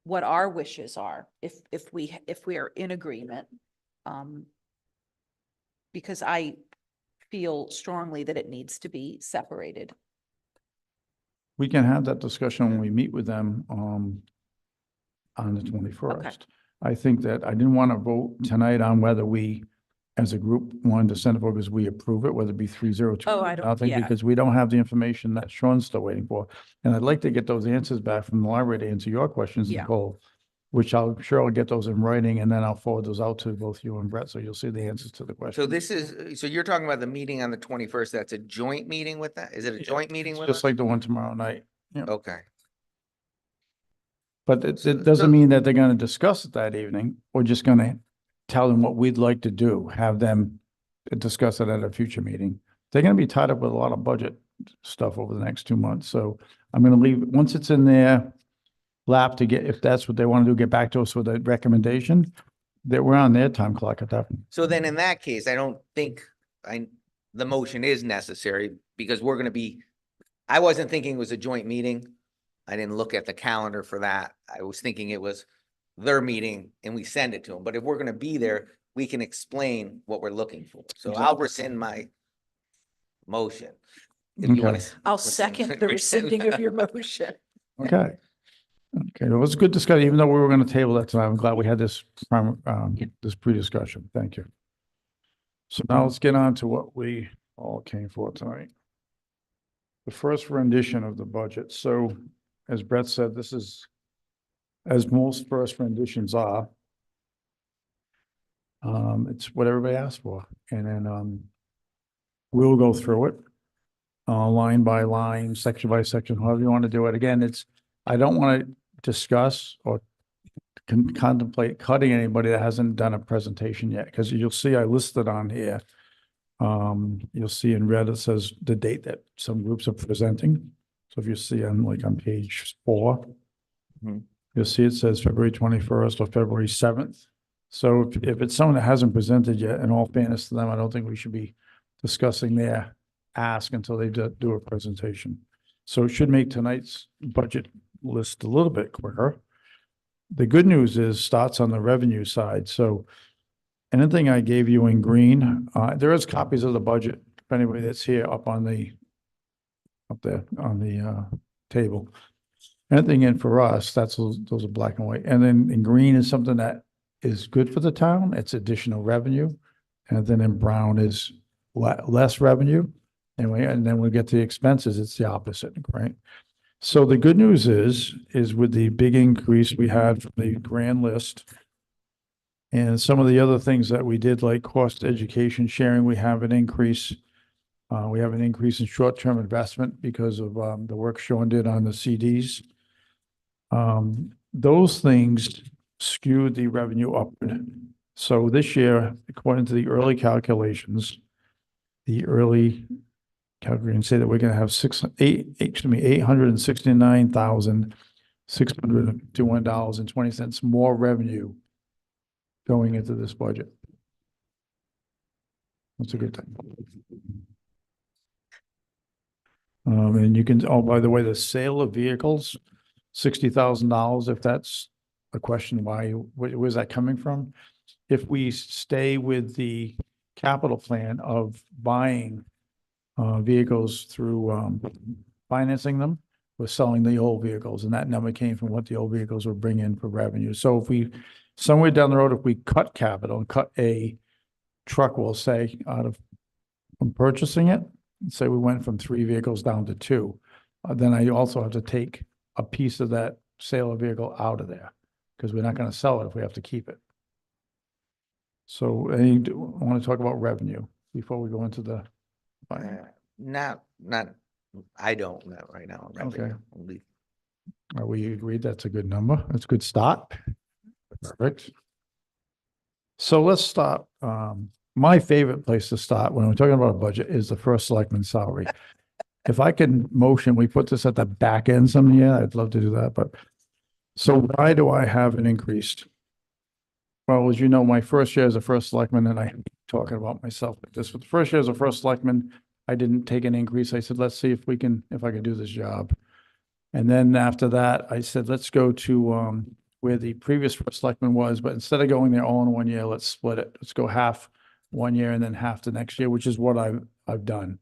what our wishes are, if we are in agreement. Because I feel strongly that it needs to be separated. We can have that discussion when we meet with them on the 21st. I think that I didn't want to vote tonight on whether we, as a group, wanted to send it because we approve it, whether it be 3-0-2. Oh, I don't- nothing, yeah. because we don't have the information that Sean's still waiting for. And I'd like to get those answers back from the library to answer your questions, Yeah. Nicole. which I'm sure I'll get those in writing, and then I'll forward those out to both you and Brett, so you'll see the answers to the questions. So this is, so you're talking about the meeting on the 21st, that's a joint meeting with that? Is it a joint meeting It's with just us? like the one tomorrow night. Okay. But it So- doesn't mean that they're gonna discuss it that evening. We're just gonna tell them what we'd like to do, have them discuss it at a future meeting. They're gonna be tied up with a lot of budget stuff over the next 2 months, so I'm gonna leave, once it's in their lap to get, if that's what they wanna do, get back to us with a recommendation, that we're on their time clock at that. So then in that case, I don't think the motion is necessary because we're gonna be, I wasn't thinking it was a joint meeting. I didn't look at the calendar for that. I was thinking it was their meeting and we send it to them. But if we're gonna be there, we can explain what we're looking for. So I'll rescind my motion. If you wanna Okay. I'll rescind- second the rescinding of your motion. Okay. Okay, it was a good discussion, even though we were gonna table that tonight. I'm glad we had this this pre-discussion. Thank you. So now let's get on to what we all came for tonight. The first rendition of the budget. So as Brett said, this is, as most first renditions are, it's what everybody asked for. And then we'll go through it line by line, section by section, however you want to do it. Again, I don't want to discuss or contemplate cutting anybody that hasn't done a presentation yet, because you'll see I listed on here. You'll see in red, it says the date that some groups are presenting. So if you see on page 4, Mhm. you'll see it says February 21st or February 7th. So if it's someone that hasn't presented yet, in all fairness to them, I don't think we should be discussing their ask until they do a presentation. So it should make tonight's budget list a little bit quicker. The good news is starts on the revenue side. So anything I gave you in green, there is copies of the budget, if anybody that's here up there on the table. Anything in for us, those are black and white. And then in green is something that is good for the town. It's additional revenue. And then in brown is less revenue. And then we get to the expenses, it's the opposite, right? So the good news is with the big increase we had from the grand list and some of the other things that we did, like cost education sharing, we have an increase. We have an increase in short-term investment because of the work Sean did on the CDs. Those things skewed the revenue upward. So this year, according to the early calculations, say that we're gonna have $869,651.20 more revenue going into this budget. That's a good thing. And you can, oh, by the way, the sale of vehicles, $60,000, if that's a question, where's that coming from? If we stay with the capital plan of buying vehicles through financing them, we're selling the old vehicles, and that number came from what the old vehicles would bring in for revenue. So if we, somewhere down the road, if we cut capital and cut a truck, we'll say, from purchasing it, say we went from 3 vehicles down to 2, then I also have to take a piece of that sale of vehicle out of there, because we're not gonna sell it if we have to keep it. So I want to talk about revenue before we go into the. Not, I don't know right now. Okay. Only- Are we agreed that's a good number? That's a good start. Perfect. So let's start. My favorite place to start when we're talking about a budget is the first selectman's salary. If I can motion, we put this at the back end some year, I'd love to do that, but. So why do I have an increase? Well, as you know, my first year as a first selectman, and I'm talking about myself like this, but the first year as a first selectman, I didn't take an increase. I said, let's see if I can do this job. And then after that, I said, let's go to where the previous first selectman was, but instead of going there all in 1 year, let's split it. Let's go half 1 year and then half the next year, which is what I've done.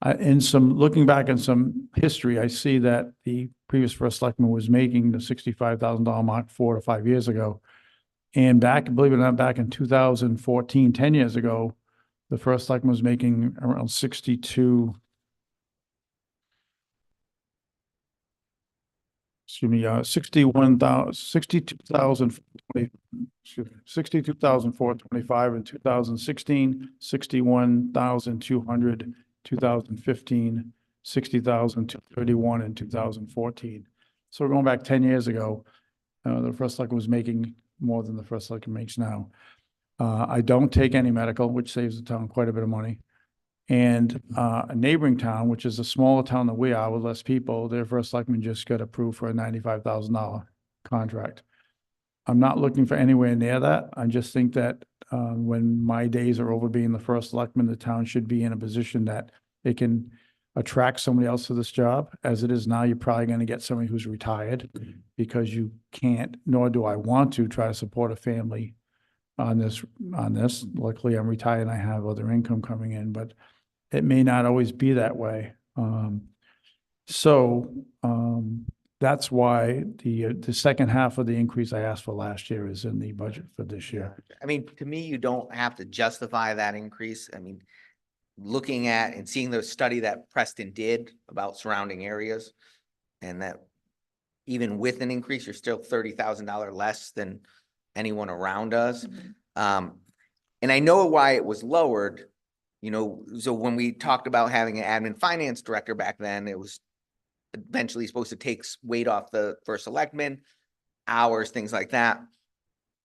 Looking back in some history, I see that the previous first selectman was making the $65,000 mark 4 to 5 years ago. And believe it or not, back in 2014, 10 years ago, the first selectman was making around 62. excuse me, 62,425 in 2016, 61,200, 2015, 60,231 in 2014. So we're going back 10 years ago. The first selectman was making more than the first selectman makes now. I don't take any medical, which saves the town quite a bit of money. And a neighboring town, which is a smaller town than we are with less people, their first selectman just got approved for a $95,000 contract. I'm not looking for anywhere near that. I just think that when my days are over being the first selectman, the town should be in a position that it can attract somebody else to this job. As it is now, you're probably going to get somebody who's retired because you can't, nor do I want to try to support a family on this. Luckily, I'm retired and I have other income coming in, but it may not always be that way. That's why the second half of the increase I asked for last year is in the budget for this year. I mean, to me, you don't have to justify that increase. I mean, looking at and seeing the study that Preston did about surrounding areas, and that even with an increase, you're still $30,000 less than anyone around us. And I know why it was lowered, you know, so when we talked about having an admin finance director back then, it was eventually supposed to take weight off the first selectman, hours, things like that.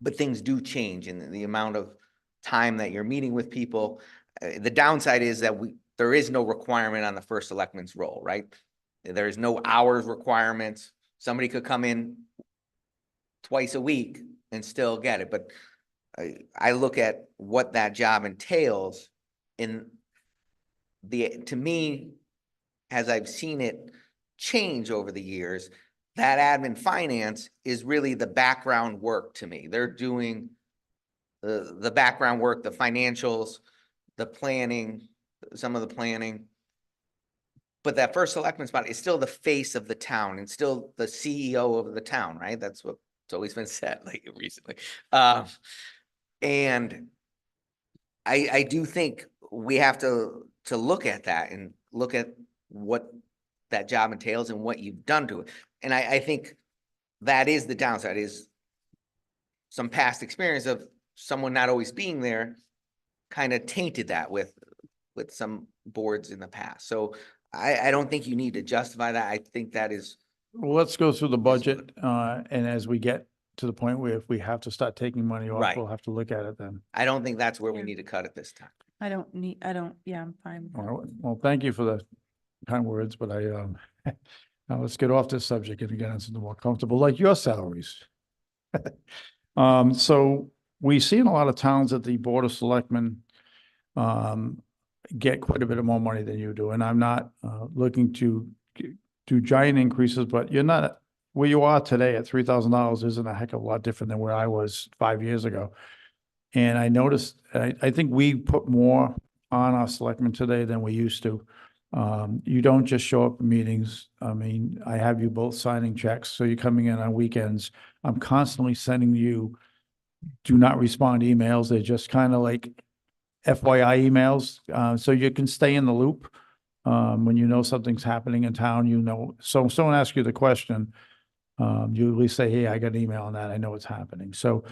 But things do change in the amount of time that you're meeting with people. The downside is that there is no requirement on the first selectman's role, right? There is no hours requirements. Somebody could come in twice a week and still get it. But I look at what that job entails to me, as I've seen it change over the years, that admin finance is really the background work to me. They're doing the background work, the financials, the planning, some of the planning. But that first selectman spot is still the face of the town and still the CEO of the town, right? That's what's always been said recently. And I do think we have to look at that and look at what that job entails and what you've done to it. And I think that is the downside, is some past experience of someone not always being there kind of tainted that with some boards in the past. So I don't think you need to justify that. I think that is. Well, let's go through the budget, and as we get to the point where if we have to start taking money off, Right. we'll have to look at it then. I don't think that's where we Yeah. need to cut it this time. Yeah, I'm fine. with All that. right. Well, thank you for the kind words, but now let's get off this subject and get into something more comfortable, like your salaries. So we see in a lot of towns that the Board of Selectmen get quite a bit of more money than you do, and I'm not looking to do giant increases, but you're not, where you are today at $3,000 isn't a heck of a lot different than where I was 5 years ago. And I noticed, I think we put more on our selectmen today than we used to. You don't just show up at meetings. I mean, I have you both signing checks, so you're coming in on weekends. I'm constantly sending you do not respond emails. They're just kind of like FYI emails, so you can stay in the loop. When you know something's happening in town, you know, so if someone asks you the question, you at least say, hey, I got an email on that. I know what's happening. So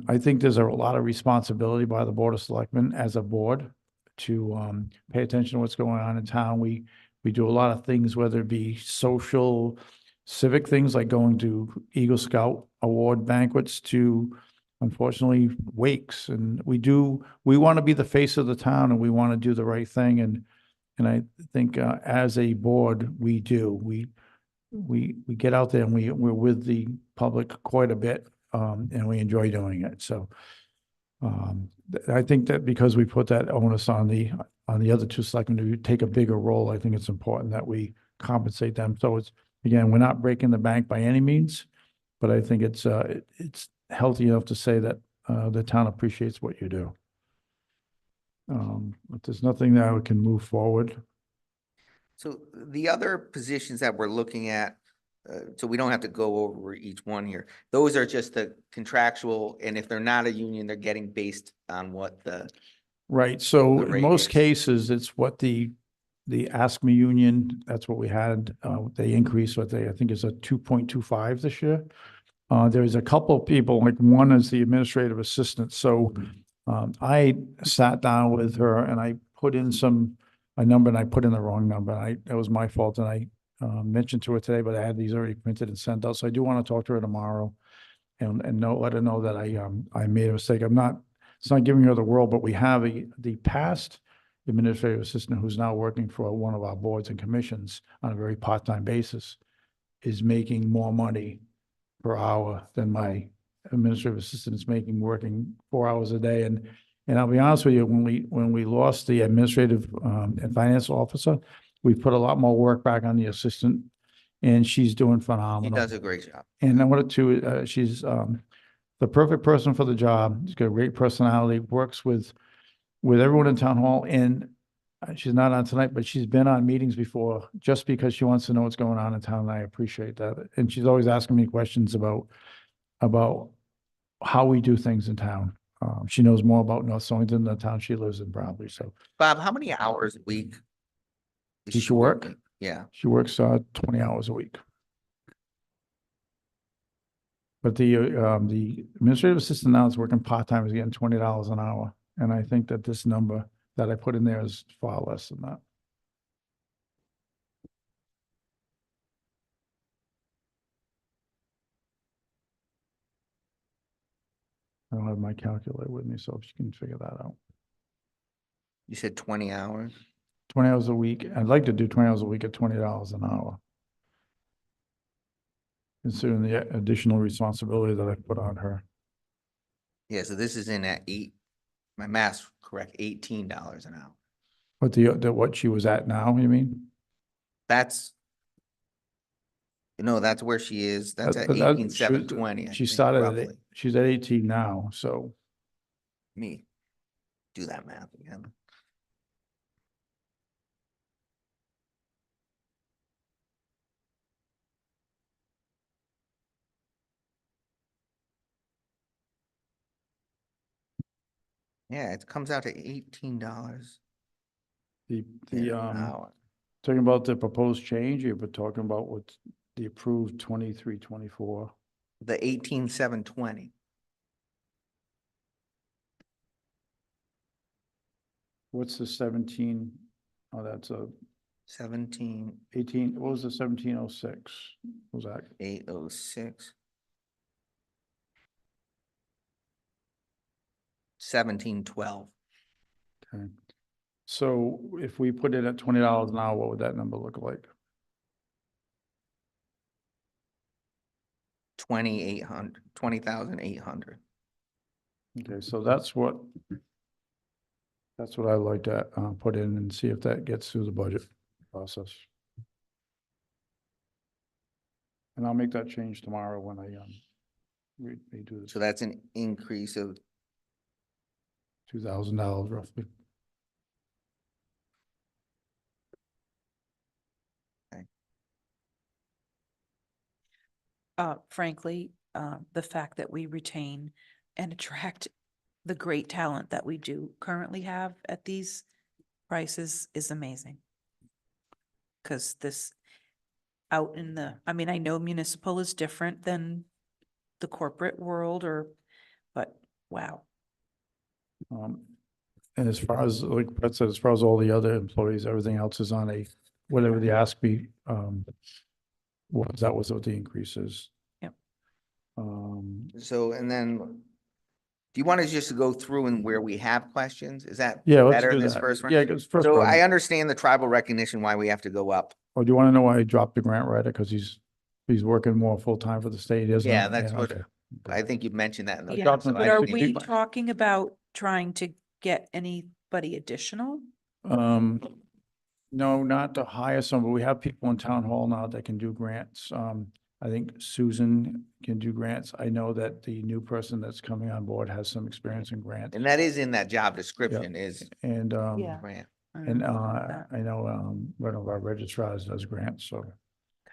I think there's a lot of responsibility by the Board of Selectmen as a board to pay attention to what's going on in town. We do a lot of things, whether it be social, civic things like going to Eagle Scout award banquets to, unfortunately, wakes. And we want to be the face of the town and we want to do the right thing. And I think as a board, we do. We get out there and we're with the public quite a bit, and we enjoy doing it. So I think that because we put that onus on the other two selectmen to take a bigger role, I think it's important that we compensate them. So it's, again, we're not breaking the bank by any means, but I think it's healthy enough to say that the town appreciates what you do. But there's nothing that we can move forward. So the other positions that we're looking at, so we don't have to go over each one here. Those are just the contractual, and if they're not a union, they're getting based on what the. Right, so The in rate most is. cases, it's what the the Ask Me Union, that's what we had, they increased what I think is a 2.25 this year. There's a couple of people, like one is the administrative assistant, so I sat down with her and I put in a number and I put in the wrong number. That was my fault, and I mentioned to her today, but I had these already printed and sent out, so I do want to talk to her tomorrow and let her know that I made a mistake. It's not giving her the world, but we have the past administrative assistant who's now working for one of our boards and commissions on a very part-time basis is making more money per hour than my administrative assistant is making working 4 hours a day. And I'll be honest with you, when we lost the administrative and finance officer, we put a lot more work back on the assistant, and she's doing He phenomenal. does a great job. And I wanted to, she's the perfect person for the job. She's got a great personality, works with everyone in town hall, and she's not on tonight, but she's been on meetings before just because she wants to know what's going on in town, and I appreciate that. And she's always asking me questions about how we do things in town. She knows more about North Soington than the town she lives in probably, so. Bob, how many hours a week? is Does she work? working? Yeah, She works 20 hours a week. But the administrative assistant now is working part-time, is getting $20 an hour. And I think that this number that I put in there is far less than that. I don't have my calculator with me, so if you can figure that out. you said 20 hours? 20 hours a week. I'd like to do 20 hours a week at $20 an hour. Considering the additional responsibility that I put on her. Yeah, so this is in at my math's correct, $18 an hour. But what she was at now, you mean? That's, that's where she is. That's at That- 18,720. I She think, started roughly. she's at 18 now, so. Me, do that math again. Yeah, it comes out to $18 The, an hour. talking about the proposed change, you're talking about what the approved 23-24. The 18,720. What's the 17? Oh, that's a 17, 18, what was the 1706? What was that? 806. 1712. Okay. So if we put it at $20 an hour, what would that number look like? 20,800. Okay, so that's what I'd like to put in and see if that gets through the budget process. And I'll make that change tomorrow when I redo this. So that's an increase of, $2,000 roughly. Frankly, the fact that we retain and attract the great talent that we do currently have at these prices is amazing. Because this out in I mean, I know municipal is different than the corporate world but wow. And as far as, like Brett said, as far as all the other employees, everything else is on whatever the ask me, that was what the increase is. Yep. so, and then, do you want us just to go through and where we have questions? Is that Yeah, let's better do this that. first round? Yeah, because first So round. I understand the tribal recognition, why we have to go up. Oh, do you want to know why I dropped the grant writer? Because he's working more full-time for the state, isn't he? Yeah, that's what, okay. I think you mentioned that in the I Yeah, dropped past, him so but I are think we it's- talking about trying to get anybody additional? No, not to hire someone. We have people in town hall now that can do grants. I think Susan can do grants. I know that the new person that's coming on board has some experience in grants. And that is in that job description is And, Yeah. grant. and, that. I know, one of our registrars does grants, so.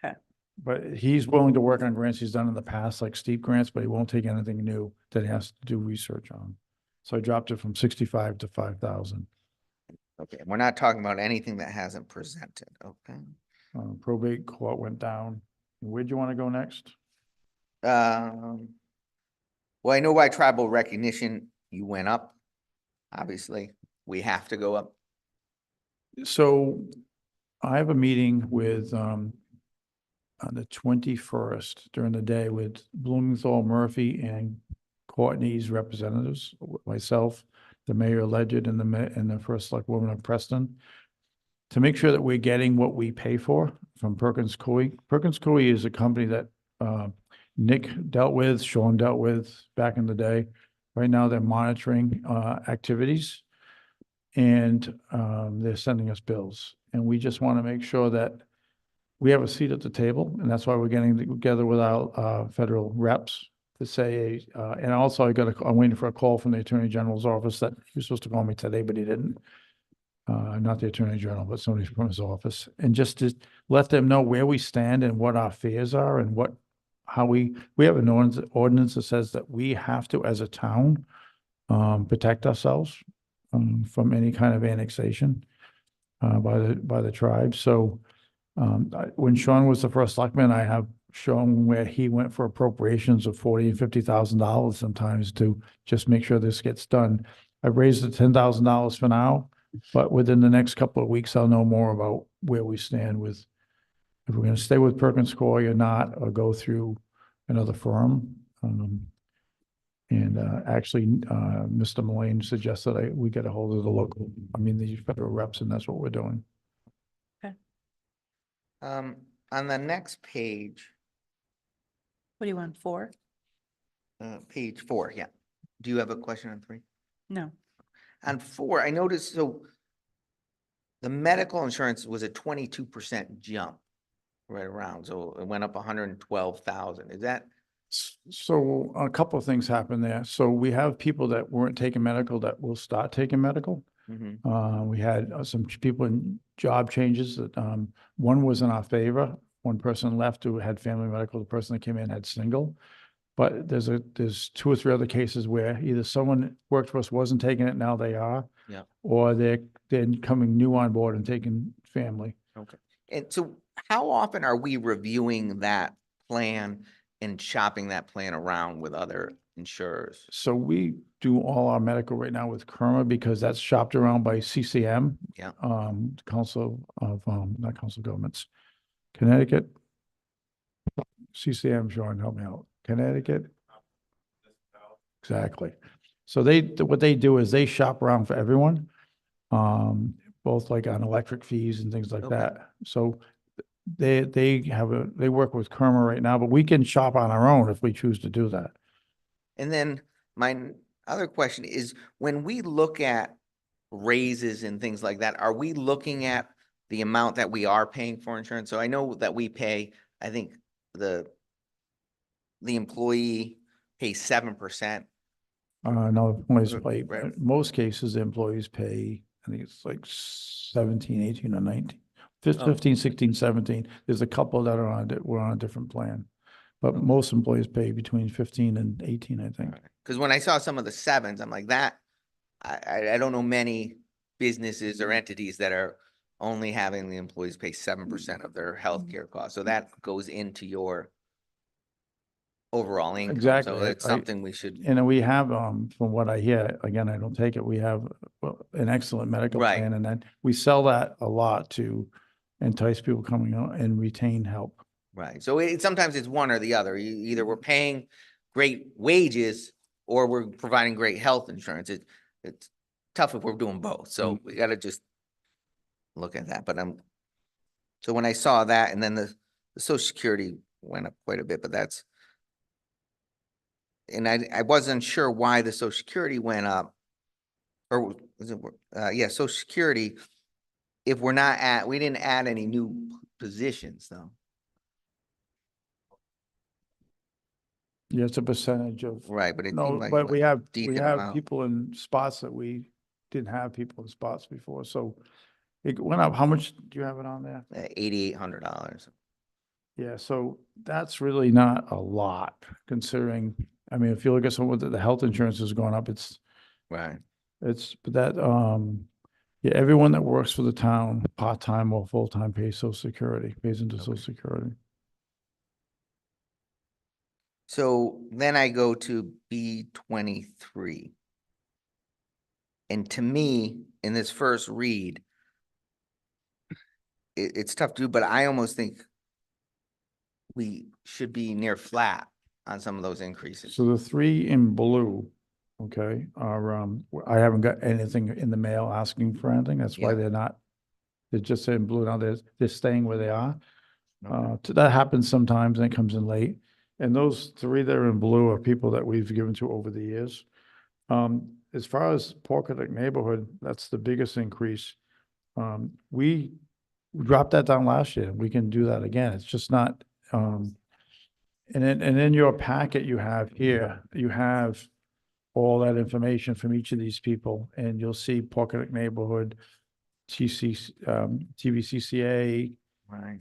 Okay. But he's willing to work on grants he's done in the past, like steep grants, but he won't take anything new that he has to do research on. So I dropped it from 65 to 5,000. Okay, we're not talking about anything that hasn't presented, okay? Probate court went down. Where'd you want to go next? Um, well, I know by tribal recognition, you went up. Obviously, we have to go up. So I have a meeting with, on the 21st during the day with Blumenthal, Murphy, and Courtney's representatives, myself, the mayor Legend, and and the first select woman of Preston, to make sure that we're getting what we pay for from Perkins Coie. Perkins Coie is a company that Nick dealt with, Sean dealt with back in the day. Right now, they're monitoring activities, and they're sending us bills. And we just want to make sure that we have a seat at the table, and that's why we're getting together with our federal reps to say, and also I'm waiting for a call from the Attorney General's office that he was supposed to call me today, but he didn't. Not the Attorney General, but somebody from his office, and just to let them know where we stand and what our fears are and how we have an ordinance that says that we have to, as a town, protect ourselves from any kind of annexation by the tribe. So when Sean was the first selectman, I have shown where he went for appropriations of $40,000 and $50,000 sometimes to just make sure this gets done. I've raised it $10,000 for now, but within the next couple of weeks, I'll know more about where we stand with, if we're gonna stay with Perkins Coie or not, or go through another firm. Actually, Mr. Mullane suggested we get a hold of the federal reps, and that's what we're doing. On the next page, What do you want, 4? page 4, yeah. Do you have a question on 3? No. On 4, I noticed, so the medical insurance was a 22% jump right around, so it went up 112,000. Is that, So a couple of things happened there. So we have people that weren't taking medical that will start taking medical. mhm, We had some people in job changes that, one was in our favor. One person left who had family medical, the person that came in had single. But there's 2 or 3 other cases where either someone worked for us wasn't taking it, now they are. Yeah. Or they're coming new on board and taking family. okay. And so how often are we reviewing that plan and shopping that plan around with other insurers? So we do all our medical right now with Kerma because that's shopped around by CCM. Yeah. Council of, not Council of Governments, Connecticut. CCM, Sean, help me out. Connecticut? Exactly. So what they do is they shop around for everyone, both like on electric fees and things like Okay. that. So they work with Kerma right now, but we can shop on our own if we choose to do that. And then my other question is, when we look at raises and things like that, are we looking at the amount that we are paying for insurance? So I know that we pay, I think the employee pays 7%. No, employees pay, Right. most cases, the employees pay, I think it's like 17, 18, or 19, Oh. 15, 16, 17. There's a couple that are we're on a different plan. But most employees pay between 15 and 18, I think. Because when I saw some of the 7s, I'm like, I don't know many businesses or entities that are only having the employees pay 7% of their healthcare costs. So that goes into your overall income. Exactly. So it's something we should, And we have, from what I hear, again, I don't take it, we have an excellent medical Right. plan, and then we sell that a lot to entice people coming out and retain help. right. So sometimes it's one or the other. Either we're paying great wages or we're providing great health insurance. It's tough if we're doing both. So we gotta just look at that. But so when I saw that, and then the Social Security went up quite a bit, but and I wasn't sure why the Social Security went up. Or was it, yeah, Social Security, if we didn't add any new positions though. Yeah, it's a percentage of. Right, but it No, seemed like. but we have decent amount. people in spots that we didn't have people in spots before, so it went up. How much do you have it on there? $8,800. Yeah, so that's really not a lot considering, I mean, if you look at some of the health insurance is going up, Right. but that, Yeah, everyone that works for the town, part-time or full-time, pays Social Security, pays into Social Okay. Security. So then I go to B23. And to me, in this first read, it's tough to do, but I almost think we should be near flat on some of those increases. So the three in blue, okay, are, I haven't got anything in the mail asking for anything. That's why Yeah. they're just in blue now. They're staying where they are. Okay. That happens sometimes and it comes in late. And those three that are in blue are people that we've given to over the years. As far as Pawcatuck neighborhood, that's the biggest increase. We dropped that down last year. We can do that again. It's just not, and in your packet you have here, you have all that information from each of these people, and you'll see Pawcatuck neighborhood, TVCCA, Right.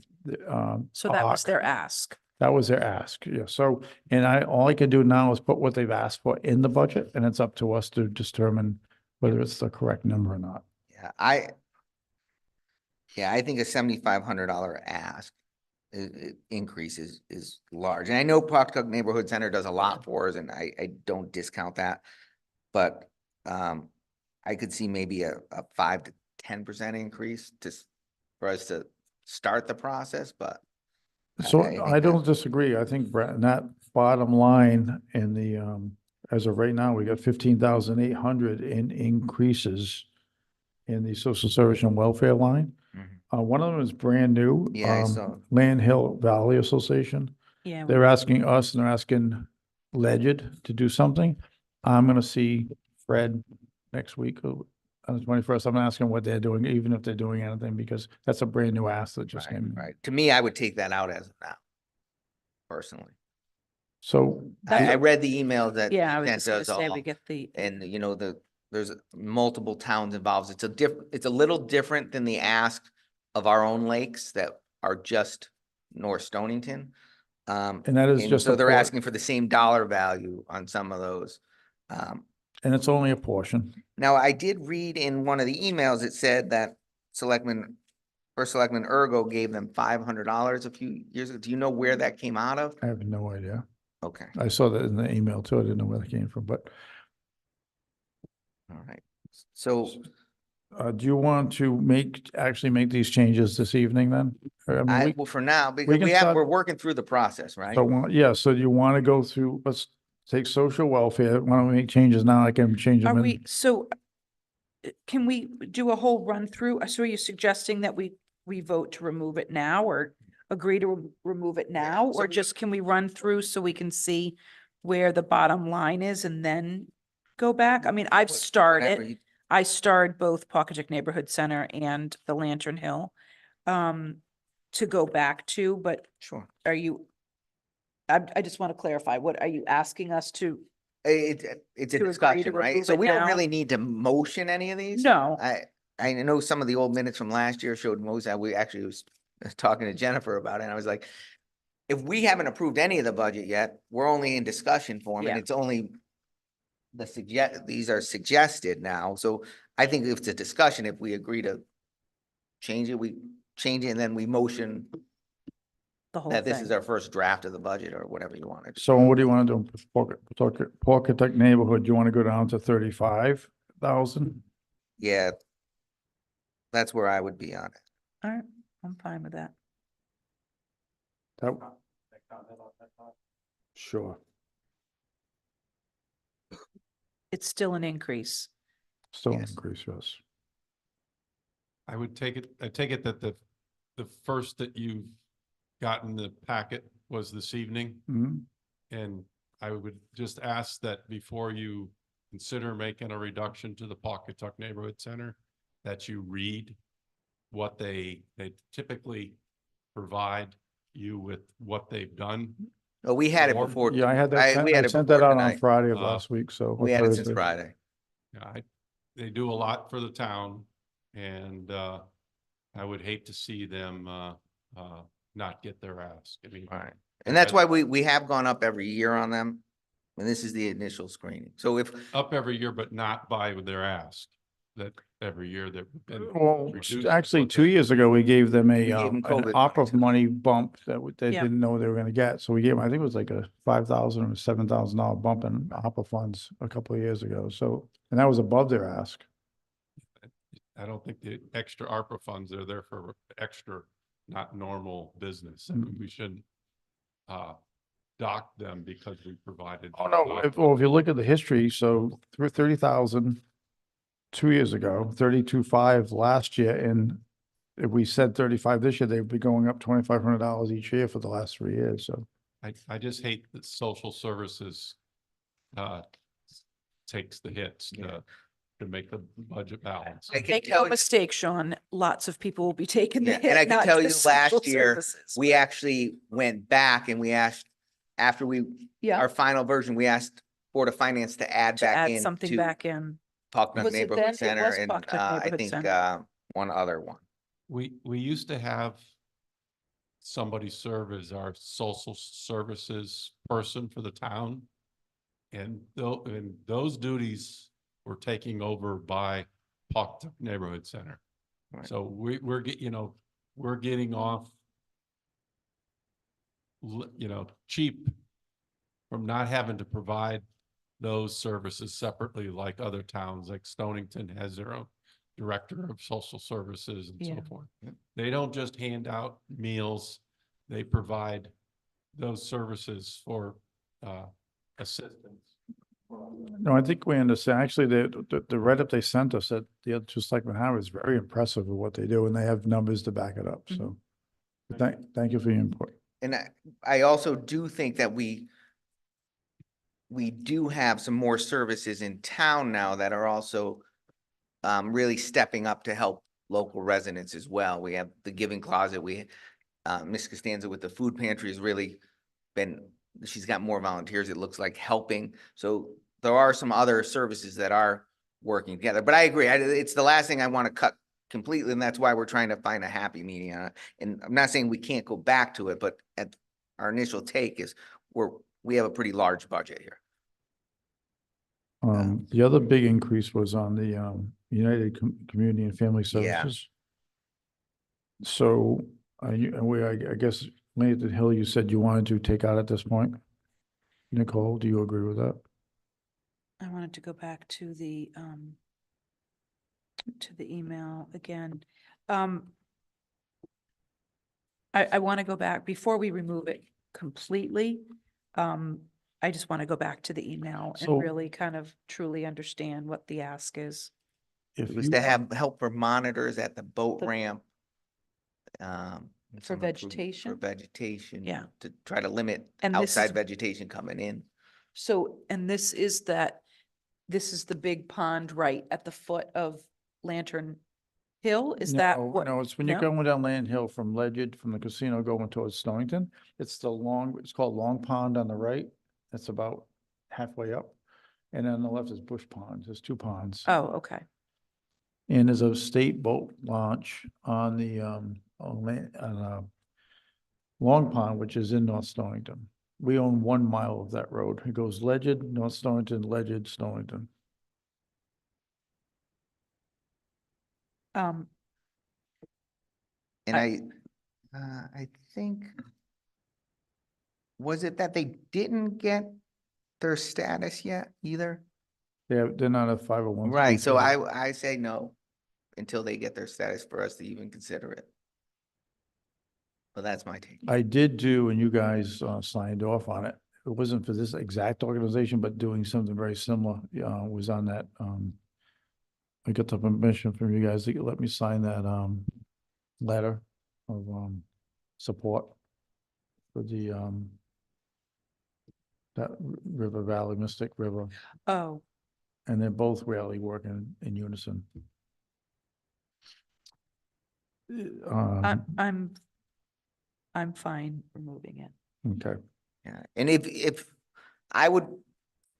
So that was ARC. their ask. That was their ask, yeah. So, and all I can do now is put what they've asked for in the budget, and it's up to us to determine whether it's the correct number or not. Yeah, I think a $7,500 ask increase is large. And I know Pawcatuck Neighborhood Center does a lot for us, and I don't discount that. But I could see maybe a 5 to 10% increase for us to start the process, but So think I don't that- disagree. I think, Brett, in that bottom line in the, as of right now, we got 15,800 in increases in the social service and welfare line. Mhm. One of them is brand new. Yeah, I saw. Land Hill Valley Association. Yeah. They're asking us and they're asking Legend to do something. I'm gonna see Fred next week on the 21st. I'm asking what they're doing, even if they're doing anything, because that's a brand new ask that just Right, came in. right. To me, I would take that out as of now, personally. So I read the email that Yeah, I was sent just gonna us say, all, we get the, and there's multiple towns involved. It's a little different than the ask of our own lakes that are just North Stonington. And that is And just so a they're por- asking for the same dollar value on some of those. and it's only a portion. Now, I did read in one of the emails, it said that Selectman Ergo gave them $500 a few years ago. Do you know where that came out of? I have no idea. Okay, I saw that in the email too. I didn't know where that came from, but all right. So do you want to actually make these changes this evening then? Or, I mean, we- well, for now, because can start- we're working through the process, right? So, yeah, so you want to go through, let's take social welfare. Why don't we make changes now? I can change are them we, in. so can we do a whole run through? So are you suggesting that we vote to remove it now or agree to remove it now? so Or just can we run through so we can see where the bottom line is and then go back? I mean, I've Whatever started. you- I starred both Pawcatuck Neighborhood Center and the Lantern Hill to go back to, but Sure. are you, I just want to clarify, what are you asking us to? It's a To agree to discussion, right? remove So it we don't now? really need to motion any of these. No, I know some of the old minutes from last year showed most, we actually was talking to Jennifer about it, and I was like, if we haven't approved any of the budget yet, we're only in discussion form, and Yeah. it's only these are suggested now, so I think if it's a discussion, if we agree to change it, we change it, and then we motion the whole that this is thing. our first draft of the budget, or whatever you want to. So what do you want to do? Pawcatuck neighborhood, do you want to go down to 35,000? Yeah. That's where I would be on it. All right, I'm fine with that. Sure, It's still an increase. still an Yes. increase, yes. I take it that the first that you've gotten the packet was this evening. Mhm. And I would just ask that before you consider making a reduction to the Pawcatuck Neighborhood Center, that you read what they typically provide you with what they've done. Oh, we had it Or- before. Yeah, I had that, we I had it sent that before out on tonight. Friday of Uh, last week, so. or We had it since Thursday. Friday. Yeah, they do a lot for the town, and I would hate to see them not get their ask. I mean, All right. And that's why we have gone up every year on them. And this is the initial screening. So if, up every year, but not by their ask. that every year that we've been. Well, reducing actually, what 2 they- years ago, we gave them We gave them an COVID opera money. money bump that they Yeah. didn't know they were gonna get. So we gave them, I think it was like a $5,000 or $7,000 bump in opera funds a couple of years ago. So, and that was above their ask. I don't think the extra ARPA funds are there for extra, not normal business. I Mm. mean, we shouldn't dock them because we provided. Oh, no, if you look at the history, so 30,000 2 years ago, 32.5 last year, and if we said 35 this year, they'd be going up $2,500 each year for the last 3 years, so. I just hate that social services takes the hits to make the budget balance. I can Make tell no you- mistake, Sean, lots of people will be taking the Yeah, and I hit, can not tell you just social last year, services. we actually went back and we asked, after Yeah, our final version, we asked Board of Finance to add to back add in something to back in. Pocnuck Was it then? Neighborhood It Center was and Pocnuck I Neighborhood think Center. one other one. We used to have somebody serve as our social services person for the town. And those duties were taking over by Poctuck Neighborhood Center. Right. So we're we're getting off cheap from not having to provide those services separately like other towns, like Stonington has their own director of social services and so Yeah. forth. They don't just hand out meals, they provide those services for assistance. No, I think we understand. Actually, the write-up they sent us at the other two selectmen Howard is very impressive of what they do, and they have numbers to back it up, so. Thank you for your input. And I also do think that we do have some more services in town now that are also really stepping up to help local residents as well. We have the Giving Closet. Ms. Costanza with the food pantry has really she's got more volunteers, it looks like, helping. So there are some other services that are working together. But I agree, it's the last thing I want to cut completely, and that's why we're trying to find a happy medium on it. And I'm not saying we can't go back to it, but at our initial take is we have a pretty large budget here. The other big increase was on the United Community and Family Yeah. Services. So, I guess, Nathan Hill, you said you wanted to take out at this point. Nicole, do you agree with that? I wanted to go back to the email again. I want to go back before we remove it completely. I just want to go back to the email So- and really kind of truly understand what the ask is. If It was you, to have help for monitors at the boat The- ramp. and For some improvement vegetation? For vegetation. Yeah. To try to limit And this is- outside vegetation coming in. So, and this is the big pond right at the foot of Lantern Hill? Is that no, what? no, it's when you're no? going down Land Hill from Ledyard, from the casino going towards Stonington. It's it's called Long Pond on the right. It's about halfway up. And on the left is Bush Pond. There's two ponds. Oh, okay. And there's a state boat launch on the, Long Pond, which is in North Stonington. We own 1 mile of that road. It goes Ledyard, North Stonington, Ledyard, Stonington. And I think, was it that they didn't get their status yet either? They're not a 501. Right, so I say no until they get their status for us to even consider it. But that's my take. I did do, and you guys signed off on it. It wasn't for this exact organization, but doing something very similar, was on that. I got the permission from you guys to let me sign that, letter of, support for the, that River Valley, Mystic River, Oh, and they're both really working in unison. I'm fine removing it. Okay. Yeah, and if I would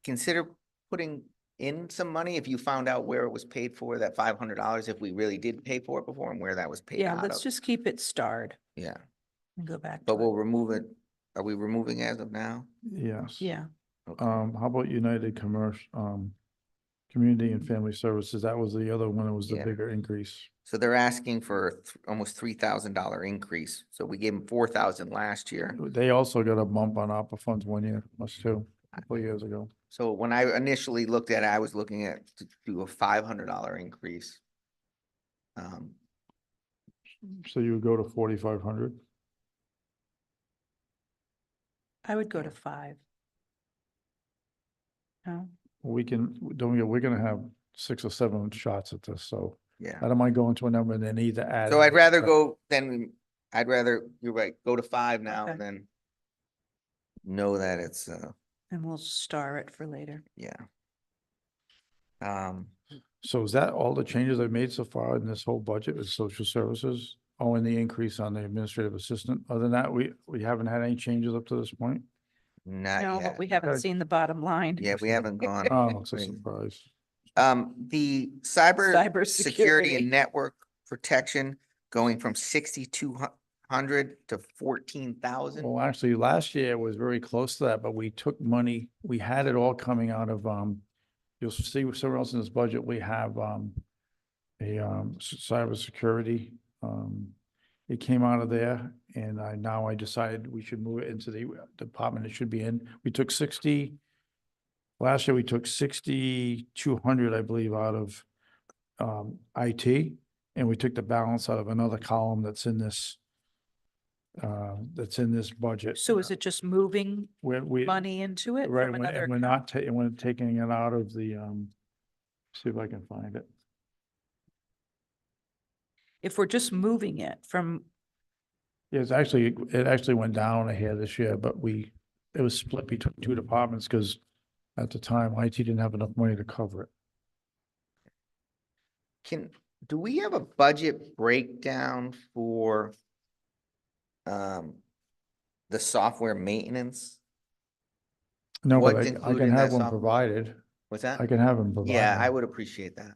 consider putting in some money if you found out where it was paid for, that $500, if we really did pay for it before and where that was paid Yeah, out let's of. just keep it starred Yeah, and go back to but it. we'll remove it. Are we removing as of now? Yes. Oh. Yeah, Okay. How about United Commercial, Community and Family Services, that was the other one that was the Yeah. bigger increase. So they're asking for almost $3,000 increase. So we gave them 4,000 last year. They also got a bump on ARPA funds one year, us too, a couple of years ago. So when I initially looked at it, I was looking at to do a $500 increase. So you would go to 4,500? I would go to 5. No? We can, we're gonna have 6 or 7 shots at this, so Yeah. I don't mind going to a number and then either add. So I'd rather go you're right, go to 5 now Okay. and then know that it's, And we'll star it for later. yeah. Um, So is that all the changes I've made so far in this whole budget with social services? Oh, and the increase on the administrative assistant? Other than that, we haven't had any changes up to this point? not No, yet. but we haven't Okay. seen the bottom line. Yeah, we haven't gone. Oh, it's a Right. surprise. The cyber Cybersecurity. security and network protection going from 6,200 to 14,000. Well, actually, last year it was very close to that, but we took money, we had it all coming out of, you'll see somewhere else in this budget, we have, cybersecurity. It came out of there and now I decided we should move it into the department it should be in. We took last year we took 6,200, I believe, out of, IT. And we took the balance out of another column that's in this budget. So is it just moving We, money into it right, from and another we're account? not we're taking it out of the, see if I can find it. If we're just moving it from, Yeah, it actually went down a hair this year, but it was split between 2 departments because at the time IT didn't have enough money to cover it. Do we have a budget breakdown for the software maintenance? No, but What's I included can in have that one software? provided. What's that? I can have them provided. Yeah, I would appreciate that.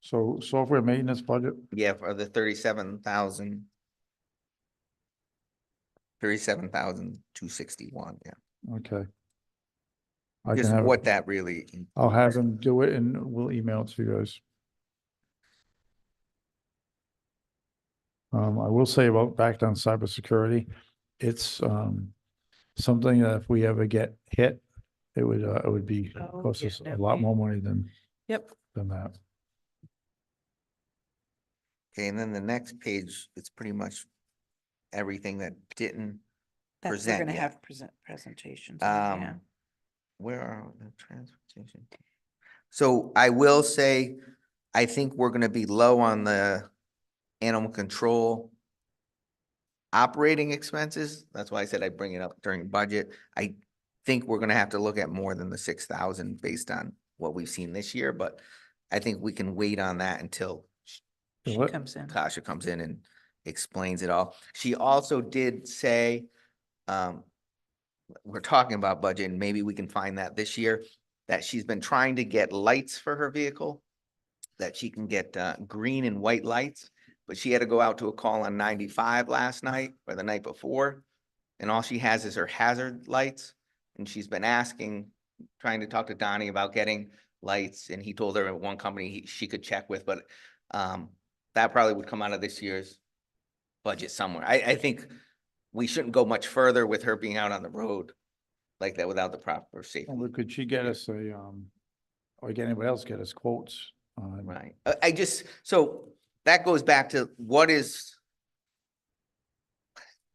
So software maintenance budget, Yeah, for the 37,000. 37,261, yeah. okay. I can Just have, what that really. I'll have them do it and we'll email it to you guys. I will say about back on cybersecurity, it's, something that if we ever get hit, it would be, Oh, cost yeah, us a no, lot we- more money than yep, that. Okay, and then the next page, it's pretty much everything that didn't that we're present gonna yet. have presentations. on, yeah. Where are the transportation? So I will say, I think we're gonna be low on the animal control operating expenses. That's why I said I'd bring it up during budget. I think we're gonna have to look at more than the 6,000 based on what we've seen this year, but I think we can wait on that until She What- comes in. Tasha comes in and explains it all. She also did say, we're talking about budget and maybe we can find that this year, that she's been trying to get lights for her vehicle, that she can get green and white lights, but she had to go out to a call on 95 last night or the night before. And all she has is her hazard lights. And she's been trying to talk to Donnie about getting lights. And he told her at one company she could check with, but that probably would come out of this year's budget somewhere. I think we shouldn't go much further with her being out on the road like that without the proper safety. Well, could she get us or get anybody else get us quotes on? Right. So that goes back to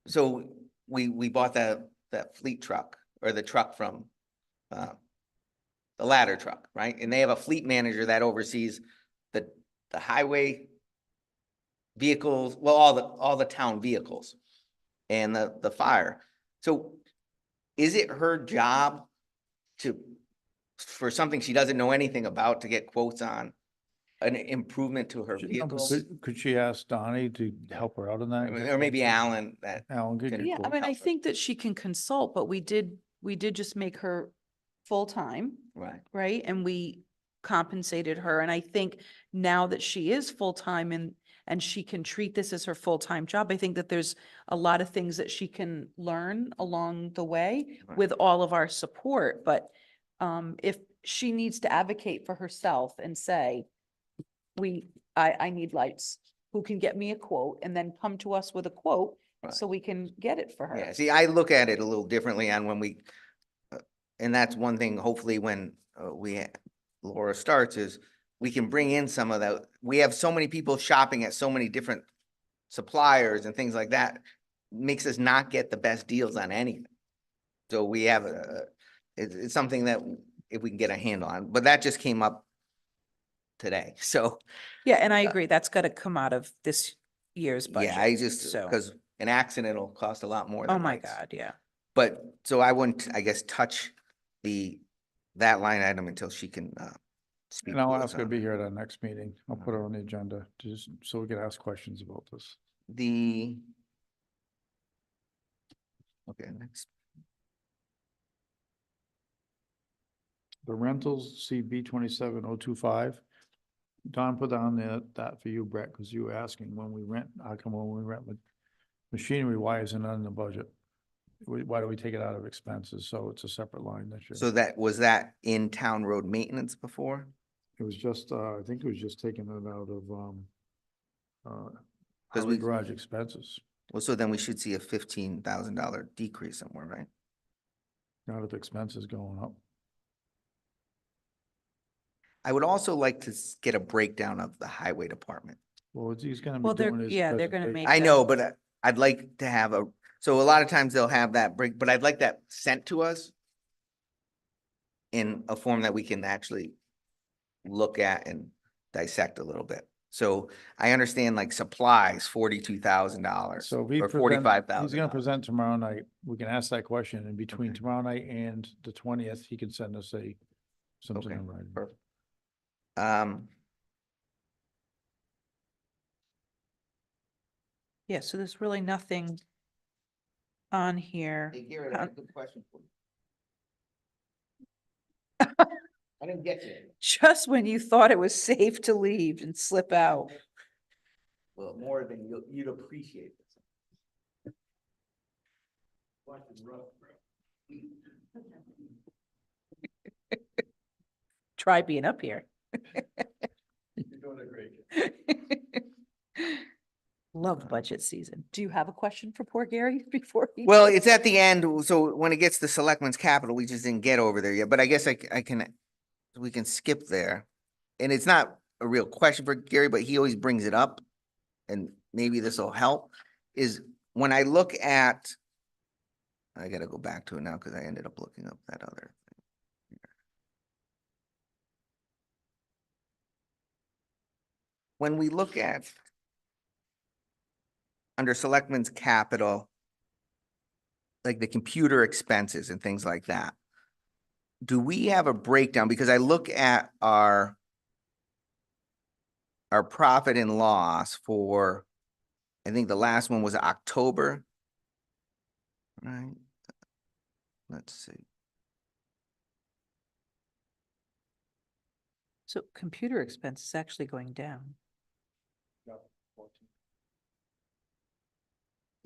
so we bought that fleet truck or the truck from the ladder truck, right? And they have a fleet manager that oversees the highway vehicles, well, all the town vehicles and the fire. So is it her job for something she doesn't know anything about to get quotes on an improvement to her vehicles? Could she ask Donnie to help her out on that? Or maybe Alan that, Alan could can- get Yeah, I quotes. mean, I think that she can consult, but we did just make her full-time, right, right? And we compensated her. And I think now that she is full-time and she can treat this as her full-time job, I think that there's a lot of things that she can learn along the way Right. with all of our support. But she needs to advocate for herself and say, I need lights. Who can get me a quote and then come to us with a quote so we can get it for her. Yeah, see, I look at it a little differently on when we, and that's one thing, hopefully when Laura starts is we can bring in some of that. We have so many people shopping at so many different suppliers and things like that, makes us not get the best deals on anything. So we have it's something that if we can get a handle on, but that just came up today, so. Yeah, and I agree. That's got to come out of this year's budget. Yeah, I just, So, because an accident will cost a lot more oh than my lights. God, yeah. But, so I wouldn't, I guess, touch that line item until she can, speak And I'll to us ask her to on be here at our next meeting. I'll put her on the agenda, just so we can ask questions about this. the. Okay, next, The rentals, CB 27025. Don put down there that for you, Brett, because you were asking when we rent, how come when we rent machinery, why isn't it in the budget? Why do we take it out of expenses? So it's a separate line this year. so was that in town road maintenance before? It was just, I think it was just taking it out of, Because highway we- garage expenses, Well, so then we should see a $15,000 decrease somewhere, right? not of expenses going up. I would also like to get a breakdown of the highway department. Well, he's gonna be Well, doing his. they're gonna presentation. make. I that- know, but I'd like to have so a lot of times they'll have that break, but I'd like that sent to us in a form that we can actually look at and dissect a little bit. So I understand like supplies, $42,000 So if he or presents, $45,000. he's gonna present tomorrow night. We can ask that question, and between tomorrow night and the 20th, he can send us something Okay, in writing. perfect. Yeah, so there's really nothing on here. Hey, Garrett, I have a good question for you. I didn't get to it. Just when you thought it was safe to leave and slip out. Well, more than you'd appreciate this. Try being up here. You're doing a great. Love budget season. Do you have a question for poor Gary before he? Well, it's at the end, so when it gets to Selectmen's Capital, we just didn't get over there yet, but I guess we can skip there. And it's not a real question for Gary, but he always brings it up, and maybe this will help, is when I look at, I gotta go back to it now because I ended up looking up that other thing. When we look at under Selectmen's Capital, like the computer expenses and things like that, do we have a breakdown? Because I look at our profit and loss for, I think the last one was October. Right? Let's see. So computer expense is actually going down.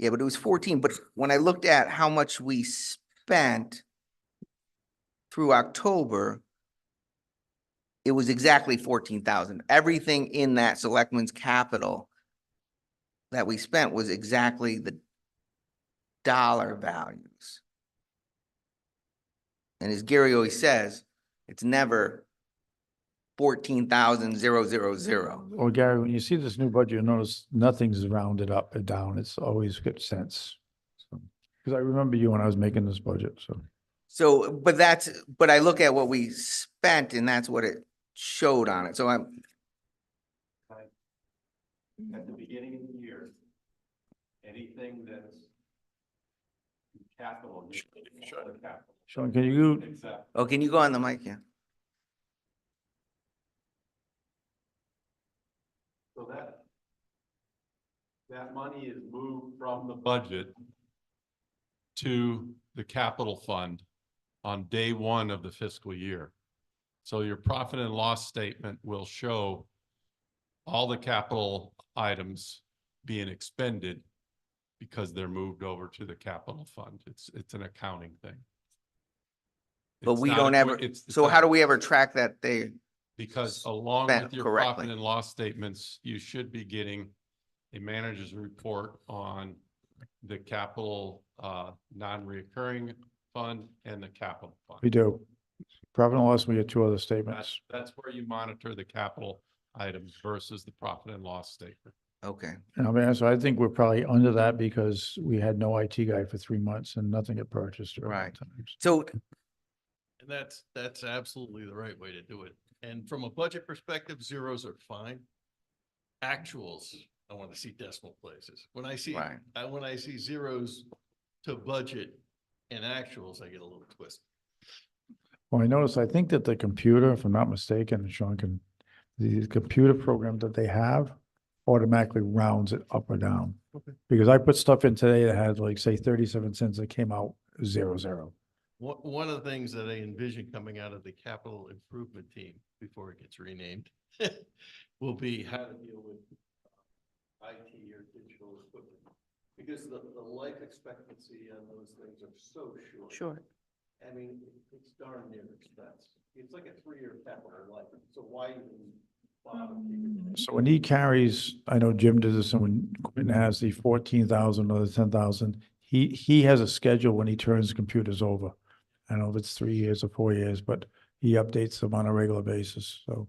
Yeah, but it was 14, but when I looked at how much we spent through October, it was exactly 14,000. Everything in that Selectmen's Capital that we spent was exactly the dollar values. And as Gary always says, it's never 14,000. Well, Gary, when you see this new budget, you notice nothing's rounded up or down. It's always good sense. So, because I remember you when I was making this budget, so. So, but I look at what we spent and that's what it showed on it. So At the beginning of the year, anything that's capital. Sean, can you, Except oh, can you go on the mic? Yeah. so that money is moved from the budget to the capital fund on day one of the fiscal year. So your profit and loss statement will show all the capital items being expended because they're moved over to the capital fund. It's an accounting thing. But It's we not don't a tw- ever, it's- it's so not how a- do we ever track that they, Because along spent with your correctly. profit and loss statements, you should be getting a manager's report on the capital, non-reoccurring fund and the capital fund. We do. Profit and loss, we get two other statements. That's where you monitor the capital items versus the profit and loss statement. okay, And I'll be honest, I think we're probably under that because we had no IT guy for 3 months and nothing got purchased during Right. that time. so, And that's absolutely the right way to do it. And from a budget perspective, zeros are fine. Actuals, I want to see decimal places. When I see, Right. when I see zeros to budget and actuals, I get a little twisted. Well, I noticed, I think that the computer, if I'm not mistaken, Sean can, the computer program that they have automatically rounds it up or down. Okay. Because I put stuff in today that had like, say, 37 cents, it came out 0. One of the things that I envision coming out of the capital improvement team before it gets renamed will be how to deal with IT or digital equipment. Because the life expectancy on those things are so short. Sure. I mean, it's darn near expense. It's like a 3-year capital life. So why even bother keeping it? So when he carries, I know Jim does this, and when Quinn has the 14,000 or the 10,000, he has a schedule when he turns computers over. I don't know if it's 3 years or 4 years, but he updates them on a regular basis, so.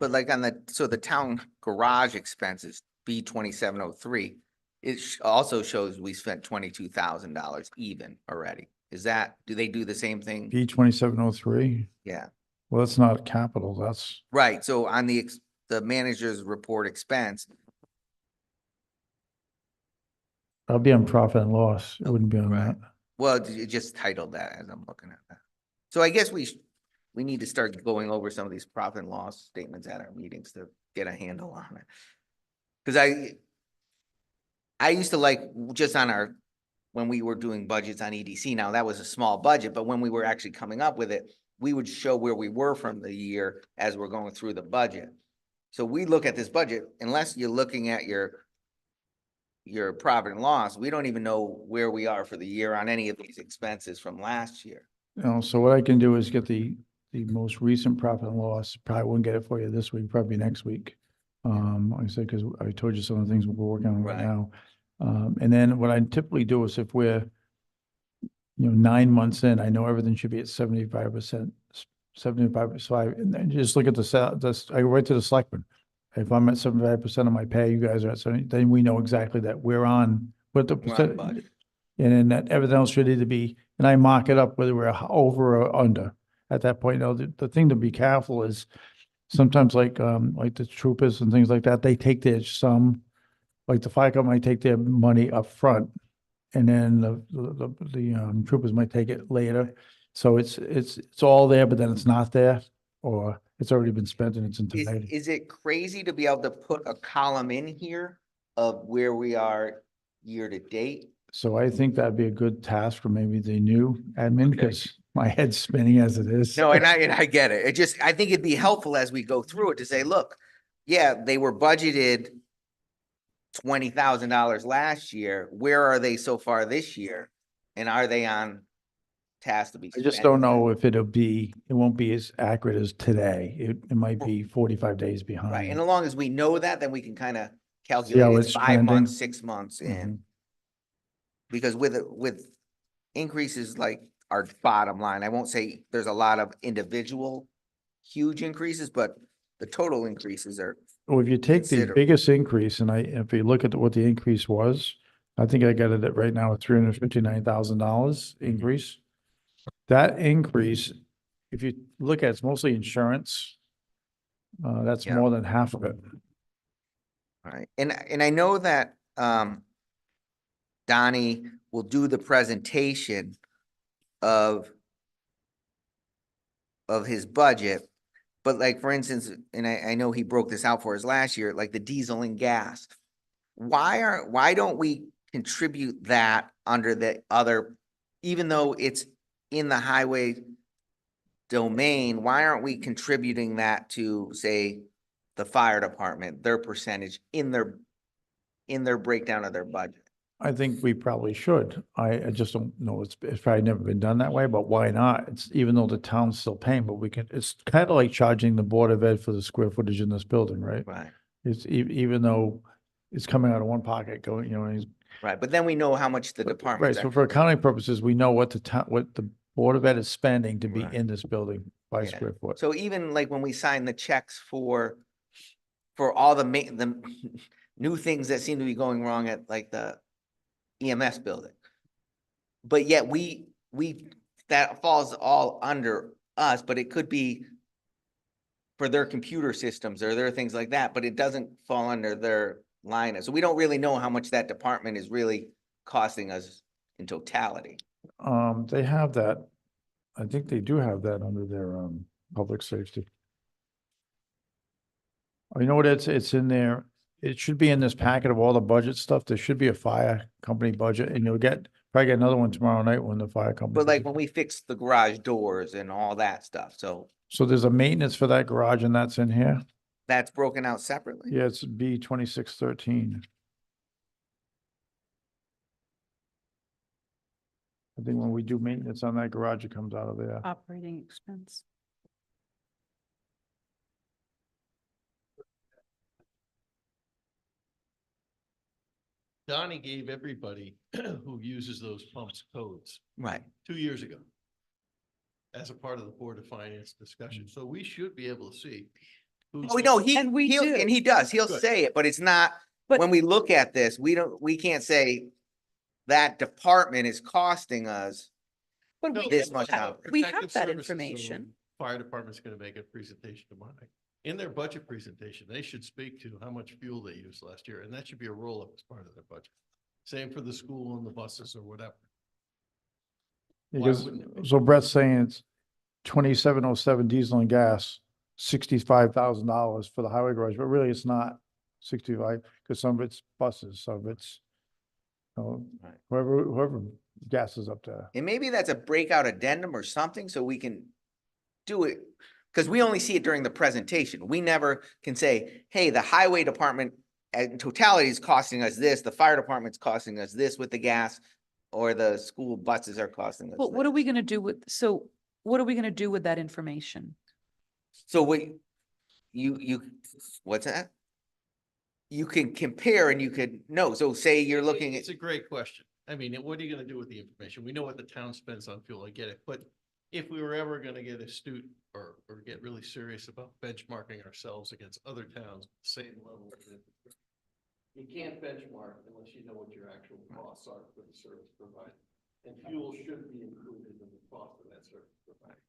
but like on so the town garage expenses, B 2703, it also shows we spent $22,000 even already. Is that, do they do the same thing? B 2703, Yeah, well, that's not capital, that's, right, so on the manager's report expense, that'll be on profit and loss, it wouldn't be on Right. that. well, it just titled that as I'm looking at that. So I guess we need to start going over some of these profit and loss statements at our meetings to get a handle on it. Cause I used to like, just on when we were doing budgets on EDC, now that was a small budget, but when we were actually coming up with it, we would show where we were from the year as we're going through the budget. So we look at this budget, unless you're looking at your profit and loss, we don't even know where we are for the year on any of these expenses from last year. You know, so what I can do is get the most recent profit and loss, probably won't get it for you this week, probably next week. Like I said, because I told you some of the things we're working on right Right. now. And then what I typically do is if we're, 9 months in, I know everything should be at 75%, 75, so and then just look at I go right to the selectmen. If I'm at 75% of my pay, you guys are at 70, then we know exactly that we're on, what the We're on percent. budget. And then that everything else should either be, and I mark it up whether we're over or under. At that point, the thing to be careful is sometimes like the troopers and things like that, they take their like the fire company might take their money up front. And then the troopers might take it later. So it's all there, but then it's not there, or it's already been spent in its entirety. Is it crazy to be able to put a column in here of where we are year to date? So I think that'd be a good task for maybe the new admin, because my head's spinning as it is. No, and I get it. I think it'd be helpful as we go through it to say, look, yeah, they were budgeted $20,000 last year. Where are they so far this year? And are they on task to be? I just spent? don't know if it won't be as accurate as today. It might be 45 days Right, behind. and as long as we know that, then we can kind of how calculate it's it's 5 trending. months, 6 months in. Mhm. Because with increases like our bottom line, I won't say there's a lot of individual huge increases, but the total increases are, Well, if you take the Consider- biggest increase, and if you look at what the increase was, I think I got it at right now at $359,000 increase. That increase, if you look at, it's mostly insurance. That's Yeah. more than half of it. right? And I know that Donnie will do the presentation of his budget. But like, for instance, and I know he broke this out for us last year, like the diesel and gas. Why don't we contribute that under the other, even though it's in the highway domain, why aren't we contributing that to, say, the fire department, their percentage in their breakdown of their budget? I think we probably should. I just don't know, it's probably never been done that way, but why not? It's, even though the town's still paying, but we can, it's kind of like charging the Board of Ed for the square footage in this building, right? Right, It's even though it's coming out of one pocket going, and he's. right. But then we know how much the Right, department's. so for accounting purposes, we know what the town, what the Board of Ed is spending to be Right. in this building by Yeah. square foot. So even like when we sign the checks for all the new things that seem to be going wrong at like the EMS building. But yet that falls all under us, but it could be for their computer systems or their things like that, but it doesn't fall under their line. So we don't really know how much that department is really costing us in totality. They have that, I think they do have that under their, public safety. Oh, you know what, it's in there, it should be in this packet of all the budget stuff, there should be a fire company budget, and you'll probably get another one tomorrow night when the fire company. But like when we fix the garage doors and all that stuff, so So there's a maintenance for that garage and that's in here? that's broken out separately? Yeah, it's B 2613. I think when we do maintenance on that garage, it comes out of there. Operating expense. Donnie gave everybody who uses those pumps codes Right. 2 years ago as a part of the Board of Finance discussion. So we should be able to see. who's Oh, no, And we do. and he does, he'll Good. say it, but it's not, But- when we look at this, we can't say that department is costing us. But No, we this have much that- out. We have Protective that services, information. Fire department's gonna make a presentation tomorrow night. In their budget presentation, they should speak to how much fuel they used last year, and that should be a roll-up as part of their budget. Same for the school and the buses or whatever. Why Because, wouldn't it be? so Brett's saying it's 2707 diesel and gas, $65,000 for the highway garage, but really it's not 65, because some of it's buses, some of it's, Right. whoever gas is up there. And maybe that's a breakout addendum or something, so we can do it, because we only see it during the presentation. We never can say, hey, the highway department in totality is costing us this, the fire department's costing us this with the gas, or the school buses are costing us But what this. are we gonna do what are we gonna do with that information? So what's that? You can compare and you could know, so say you're looking at, It's a great question. I mean, what are you gonna do with the information? We know what the town spends on fuel, I get it, but if we were ever gonna get astute or get really serious about benchmarking ourselves against other towns, same level of it, you can't benchmark unless you know what your actual costs are for the service provided. And fuel should be included in the cost of that service provided.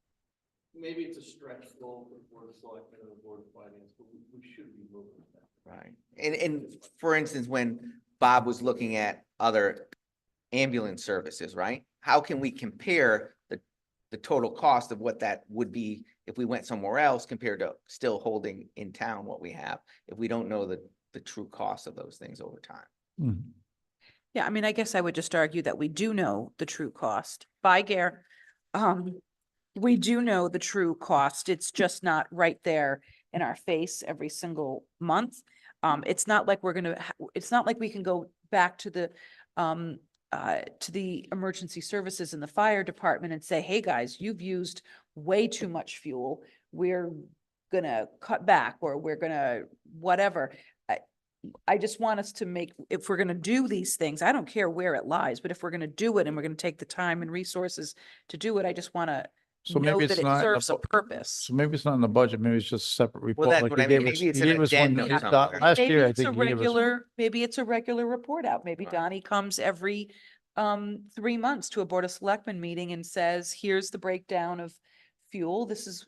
Maybe it's a stretch goal for the Board of Selectmen and the Board of Finance, but we should be moving with that. right? And for instance, when Bob was looking at other ambulance services, right? How can we compare the total cost of what that would be if we went somewhere else compared to still holding in town what we have, if we don't know the true cost of those things over time? Mhm. Yeah, I mean, I guess I would just argue that we do know the true cost. By Gare, we do know the true cost. It's just not right there in our face every single month. It's not like it's not like we can go back to the emergency services in the fire department and say, hey, guys, you've used way too much fuel. We're gonna cut back, or we're gonna whatever. I just want us to if we're gonna do these things, I don't care where it lies, but if we're gonna do it and we're gonna take the time and resources to do it, I just wanna So know maybe that it's it not, in the serves a bu- purpose. so maybe it's not in the budget, maybe it's just a separate report. that's like what he I mean. gave us- Maybe it's he an gave us one- addendum he- somewhere. Last Maybe year, I it's a think he gave us. maybe it's a regular report out. Maybe Right. Donnie comes every 3 months to a Board of Selectmen meeting and says, here's the breakdown of fuel. This is,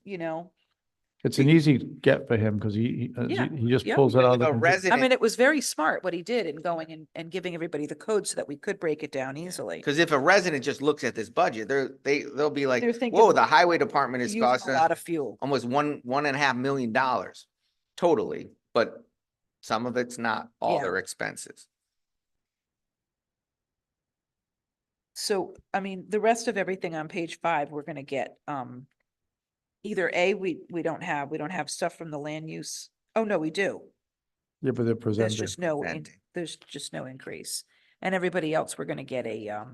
It's an easy get for him, because Yeah, he just yeah. pulls it out of If the a computer. I resident, mean, it was very smart what he did in going and giving everybody the code so that we could break it down easily. because if a resident just looks at this budget, they'll be like, They're thinking, whoa, the highway department is Using costing a us lot of fuel. almost $1.5 million totally, but some of it's not all Yeah. their expenses. So, I mean, the rest of everything on page 5, we're gonna get, either A, we don't have stuff from the land use. Oh, no, we do. Yeah, but they're There's presenting. just no, Presenting. there's just no increase. and everybody else, we're gonna get a,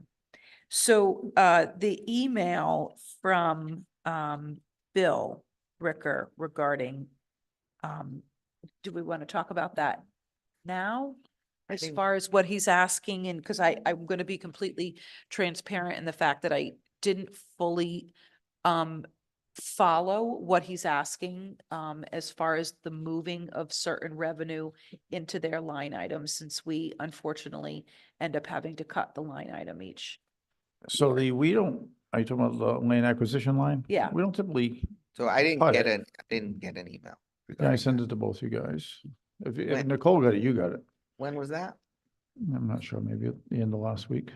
so, the email from, Bill Ricker regarding, do we want to talk about that now? As think- far as what he's asking, and because I'm going to be completely transparent in the fact that I didn't fully follow what he's asking as far as the moving of certain revenue into their line items, since we unfortunately end up having to cut the line item each. So we don't, are you talking about the land acquisition line? Yeah. We don't typically, So I didn't Cut get it. I didn't get an email. yeah, I regarding sent that. it to both you guys. If When- Nicole got it, you got it. When was that? I'm not sure, maybe at the end of last week.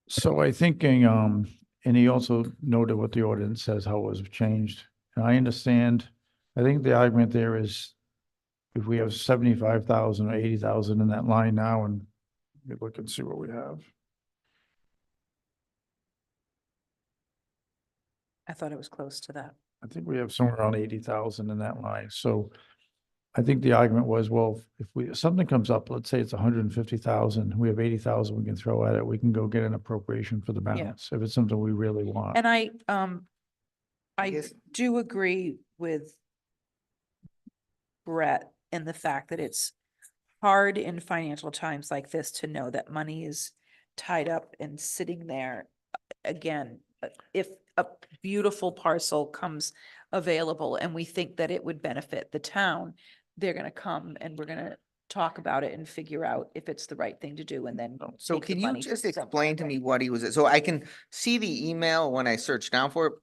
So I thinking, and he also noted what the ordinance says, how it was changed. And I understand, I think the argument there is if we have 75,000 or 80,000 in that line now, and we look and see what we have. I thought it was close to that. I think we have somewhere around 80,000 in that line. So I think the argument was, well, if something comes up, let's say it's 150,000, we have 80,000 we can throw at it, we can go get an appropriation for the balance, if it's something we really want. And I guess- do agree with Brett in the fact that it's hard in financial times like this to know that money is tied up and sitting there. Again, if a beautiful parcel comes available and we think that it would benefit the town, they're gonna come and we're gonna talk about it and figure out if it's the right thing to do, and then. So take the can you money to just something explain to right. me what he was, so I can see the email when I search down for it.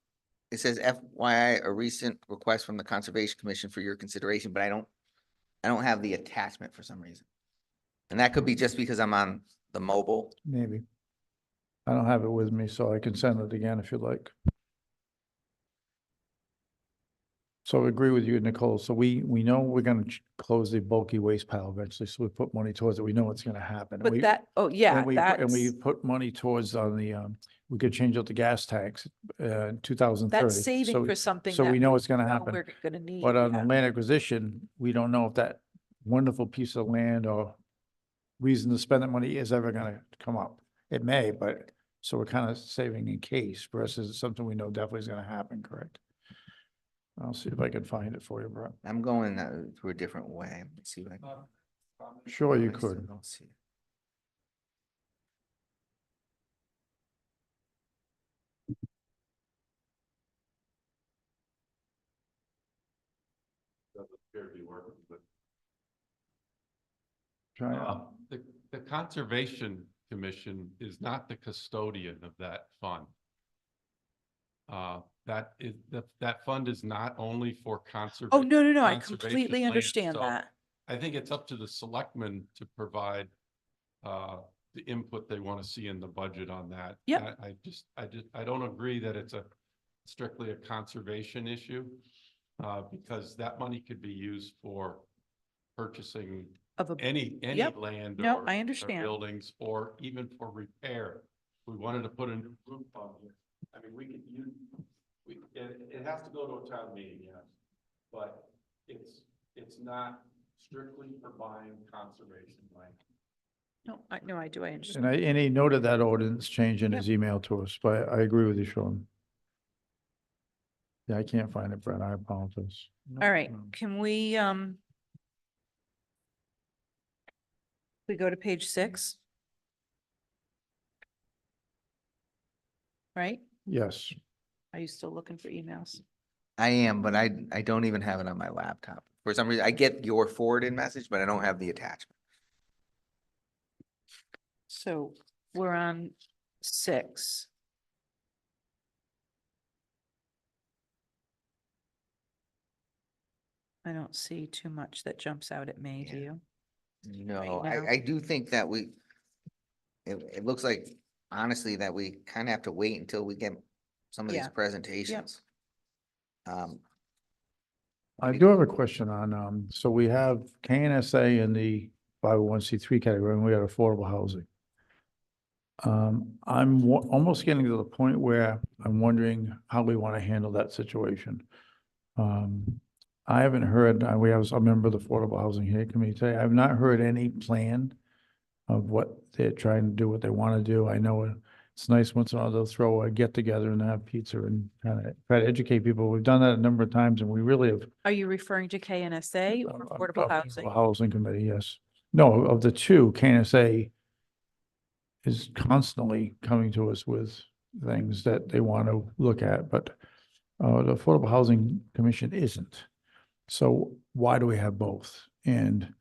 It says FYI, a recent request from the Conservation Commission for your consideration, but I don't have the attachment for some reason. And that could be just because I'm on the mobile. Maybe. I don't have it with me, so I can send it again if you'd like. So I agree with you, Nicole. So we know we're gonna close the bulky waste pile eventually, so we put money towards it. We know what's gonna happen. And But we- that, oh, yeah, And we that's, put money towards on the, we could change out the gas tax, in 2030. that's saving for something so that we know it's gonna happen. we're gonna need. But on the yeah. land acquisition, we don't know if that wonderful piece of land or reason to spend that money is ever gonna come up. It may, but, so we're kind of saving in case versus something we know definitely is gonna happen, correct? I'll see if I can find it for you, Brett. I'm going through a different way. Let's see if I can. Sure, you I still could. don't see it. Doesn't appear to be working, but Try it. the Conservation Commission is not the custodian of that fund. That fund is not only for conservation. Oh, no, I conservation completely land, understand so that. I think it's up to the selectmen to provide the input they want to see in the budget on that. Yep. I don't agree that it's strictly a conservation issue, because that money could be used for purchasing Of a, any Yep. land No, or I or understand. buildings, or even for repair. We wanted to put a new roof on here. I mean, it has to go to a town meeting, yes, but it's not strictly for buying conservation land. no, I do, I understand. And he noted that ordinance change in Yep. his email to us, but I agree with you, Sean. Yeah, I can't find it, Brett. I apologize. All right, can we go to page 6? Right? Yes. Are you still looking for emails? I am, but I don't even have it on my laptop. For some reason, I get your forwarded message, but I don't have the attachment. So we're on 6. I don't see too much that jumps out at me, do Yeah. you? No, now. I do think that it looks like honestly that we kind of have to wait until we get some of these Yeah. presentations. I do have a question on, so we have KNSA in the 501c3 category, and we got affordable housing. I'm almost getting to the point where I'm wondering how we want to handle that situation. I haven't heard, we have a member of the Affordable Housing Here Committee today. I've not heard any plan of what they're trying to do, what they want to do. I know it's nice once in a while they'll throw a get together and have pizza and kind of try to educate people. We've done that a number of times and we really have. Are you referring to KNSA or Affordable Housing? Housing Committee, yes. No, of the two, KNSA is constantly coming to us with things that they want to look at, but the Affordable Housing Commission isn't. So why do we have both? And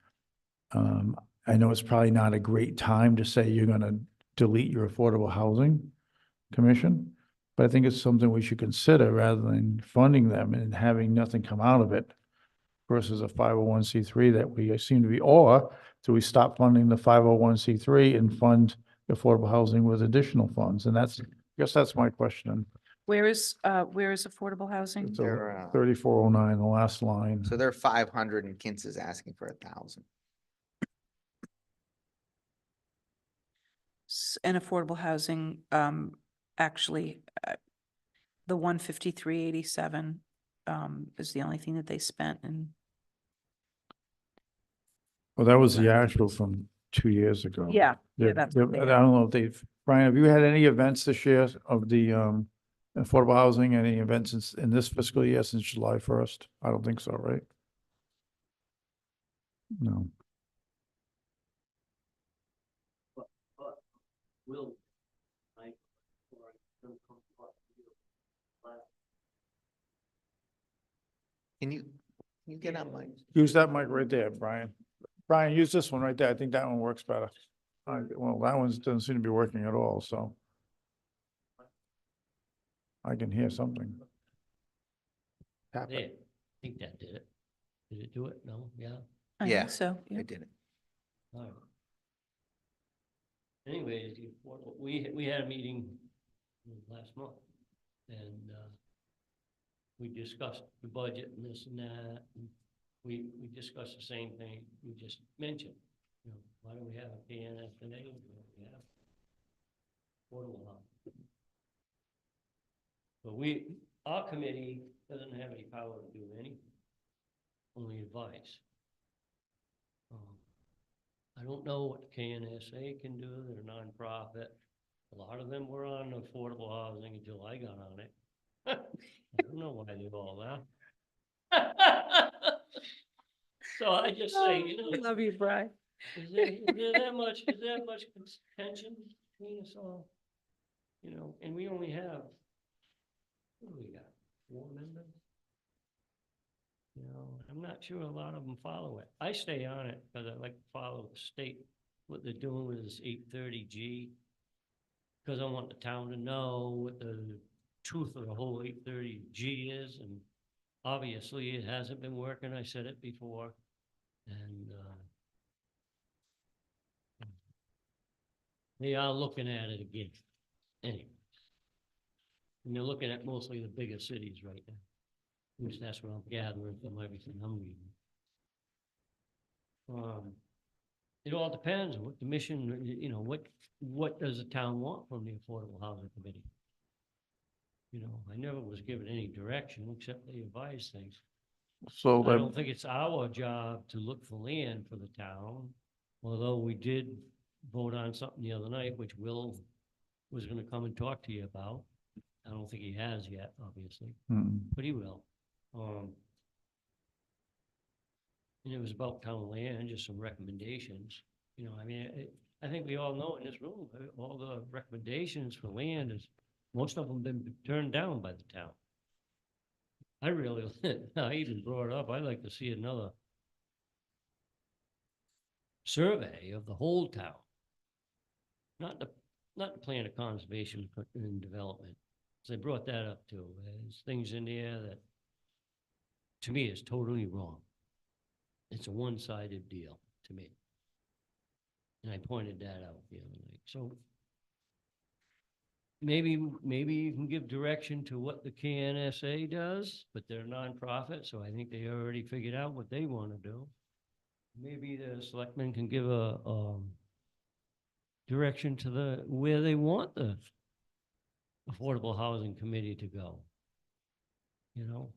I know it's probably not a great time to say you're gonna delete your Affordable Housing Commission, but I think it's something we should consider rather than funding them and having nothing come out of it versus a 501c3 that we seem to be, or do we stop funding the 501c3 and fund affordable housing with additional funds? And that's, I guess that's my question. Where is affordable housing? It's They're, 3409, the last line. So they're 500 and Kintz is asking for 1,000. And affordable housing, actually, the 15387, is the only thing that they spent and Well, that was the actual from 2 years ago. yeah, Yeah, that's yeah, what they I don't know if they've, Brian, have you had any events this year of the affordable housing, any events in this fiscal year since July 1st? I don't think so, right? No. Can you get on my, Use that mic right there, Brian. Brian, use this one right there. I think that one works better. Well, that one doesn't seem to be working at all, so. I can hear something. Tap There, it. I think that did it. Did it do it? No? Yeah? I Yeah, think so. Yeah. I did it. All right. Anyways, we had a meeting last month and, we discussed the budget and this and that. And we discussed the same thing we just mentioned. You know, why do we have a PNS today? We have affordable housing. But our committee doesn't have any power to do anything, only advice. I don't know what the KNSA can do, they're a nonprofit. A lot of them were on affordable housing until I got on it. I don't know why they do all that. So I just say, you know. Love you, Brian. Is there that much tension between us all? You know, and we only have, what do we got, 4 members? You know, I'm not sure a lot of them follow it. I stay on it because I like to follow the state, what they're doing with this 830G. Because I want the town to know what the truth of the whole 830G is, and obviously it hasn't been working. I said it before. And they are looking at it again. Anyway. And they're looking at mostly the bigger cities right now. At least that's what I'm gathering from everything I'm reading. It all depends on what the mission, you know, what does the town want from the Affordable Housing Committee? You know, I never was given any direction except they advise things. So I that, don't think it's our job to look for land for the town, although we did vote on something the other night, which Will was gonna come and talk to you about. I don't think he has yet, obviously, but he will. And it was about town land, just some recommendations. You know, I mean, I think we all know in this room, all the recommendations for land is, most of them been turned down by the town. I really, I even brought it up, I'd like to see another survey of the whole town. Not the plan of conservation and development. So I brought that up too. There's things in there that, to me, is totally wrong. It's a one-sided deal to me. And I pointed that out the other night. So maybe you can give direction to what the KNSA does, but they're a nonprofit, so I think they already figured out what they want to do. Maybe the selectmen can give a direction to where they want the Affordable Housing Committee to go. You know,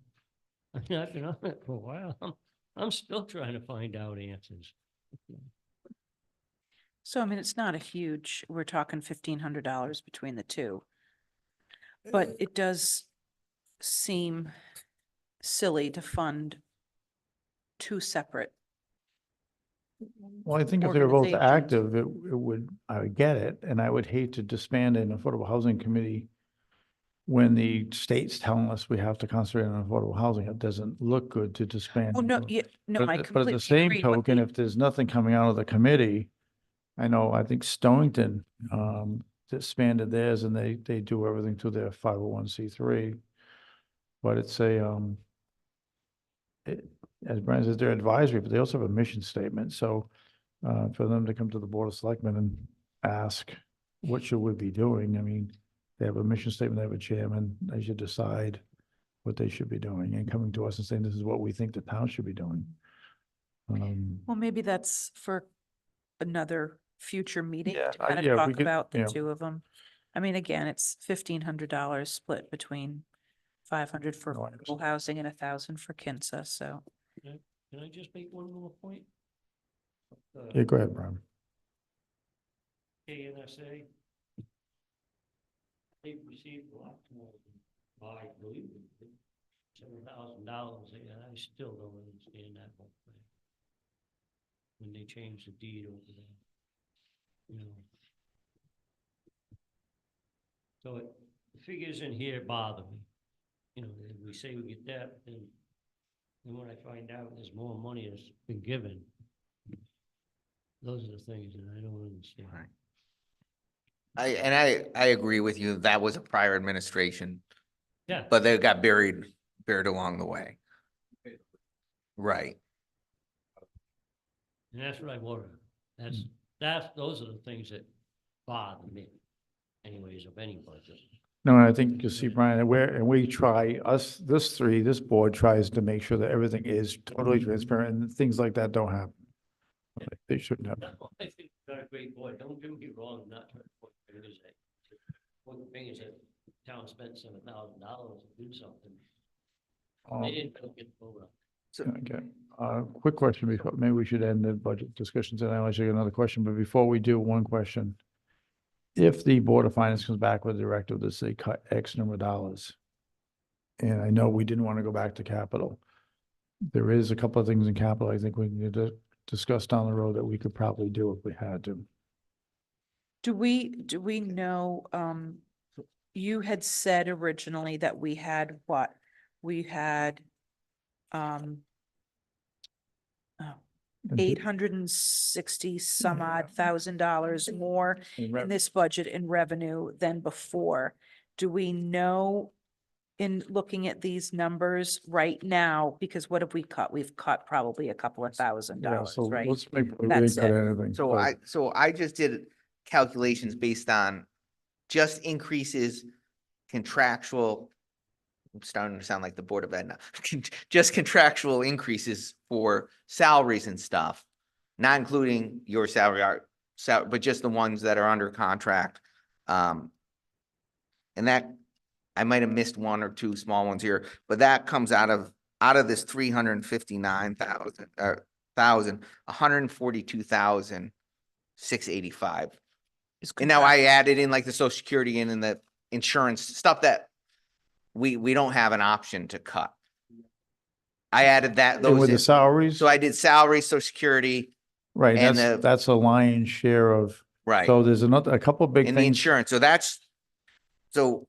I mean, I've been on it for a while. I'm still trying to find out answers. So, I mean, it's not a huge, we're talking $1,500 between the two. But it does seem silly to fund two separate. Well, I think if they were both Organizations. active, it would, I would get it, and I would hate to disband an affordable housing committee when the state's telling us we have to concentrate on affordable housing. It doesn't look good to disband. Oh, no, them. yeah, no, But I at the completely same agree. What token, they- if there's nothing coming out of the committee, I think Stonington disbanded theirs and they do everything through their 501c3. But it's as Brian says, they're advisory, but they also have a mission statement. So for them to come to the Board of Selectmen and ask, what should we be doing? I mean, they have a mission statement, they have a chairman, they should decide what they should be doing and coming to us and saying, this is what we think the town should be doing. Well, maybe that's for another future meeting Yeah, to kind yeah, of we talk could- about the yeah. two of them. I mean, again, it's $1,500 split between 500 for No, I affordable understand. housing and 1,000 for Kinsa, so. Can I just make one more point? Yeah, go ahead, Brian. KNSA. They've received a lot more than I believe it, $7,000, and I still don't understand that whole thing. When they changed the deed over there, you know. So the figures in here bother me. You know, we say we get that, then when I find out there's more money that's been given, those are the things that I don't understand. Right. I agree with you. That was a prior administration, Yeah. but they got buried along the way. Right. And that's what I worry. Mm. Those are the things that bother me anyways of any budget. No, I think you see, Brian, and we try, this board tries to make sure that everything is totally transparent and things like that don't happen. They shouldn't have. I think you've got a great boy. Don't get me wrong, I'm not trying to point fingers at you. One thing is that the town spent $7,000 to do something. They didn't get over it. Okay, quick question before, maybe we should end the budget discussions and I'll ask you another question, but before we do, one question. If the Board of Finance comes back with a directive that say cut X number of dollars, and I know we didn't want to go back to capital, there is a couple of things in capital I think we need to discuss down the road that we could probably do if we had to. Do we know, you had said originally that we had what? We had, And 860 some odd $1,000 more in this budget in revenue than before. Do we know, in looking at these numbers right now, because what have we cut? We've cut probably a couple of Yeah, so $1,000, right? let's make, we That's didn't cut it. anything. So I just did calculations based on just increases contractual. I'm starting to sound like the Board of Ed now. Just contractual increases for salaries and stuff, not including your salary, but just the ones that are under contract. And that, I might have missed one or two small ones here, but that comes out of this 359,000, 142,685. And now I added in like the social security and the insurance stuff that we don't have an option to cut. I added that, And those with the in. salaries, So I did salary, social security, right, and that's a lion's share of, right, so there's a couple of big and the things. insurance. So that's, so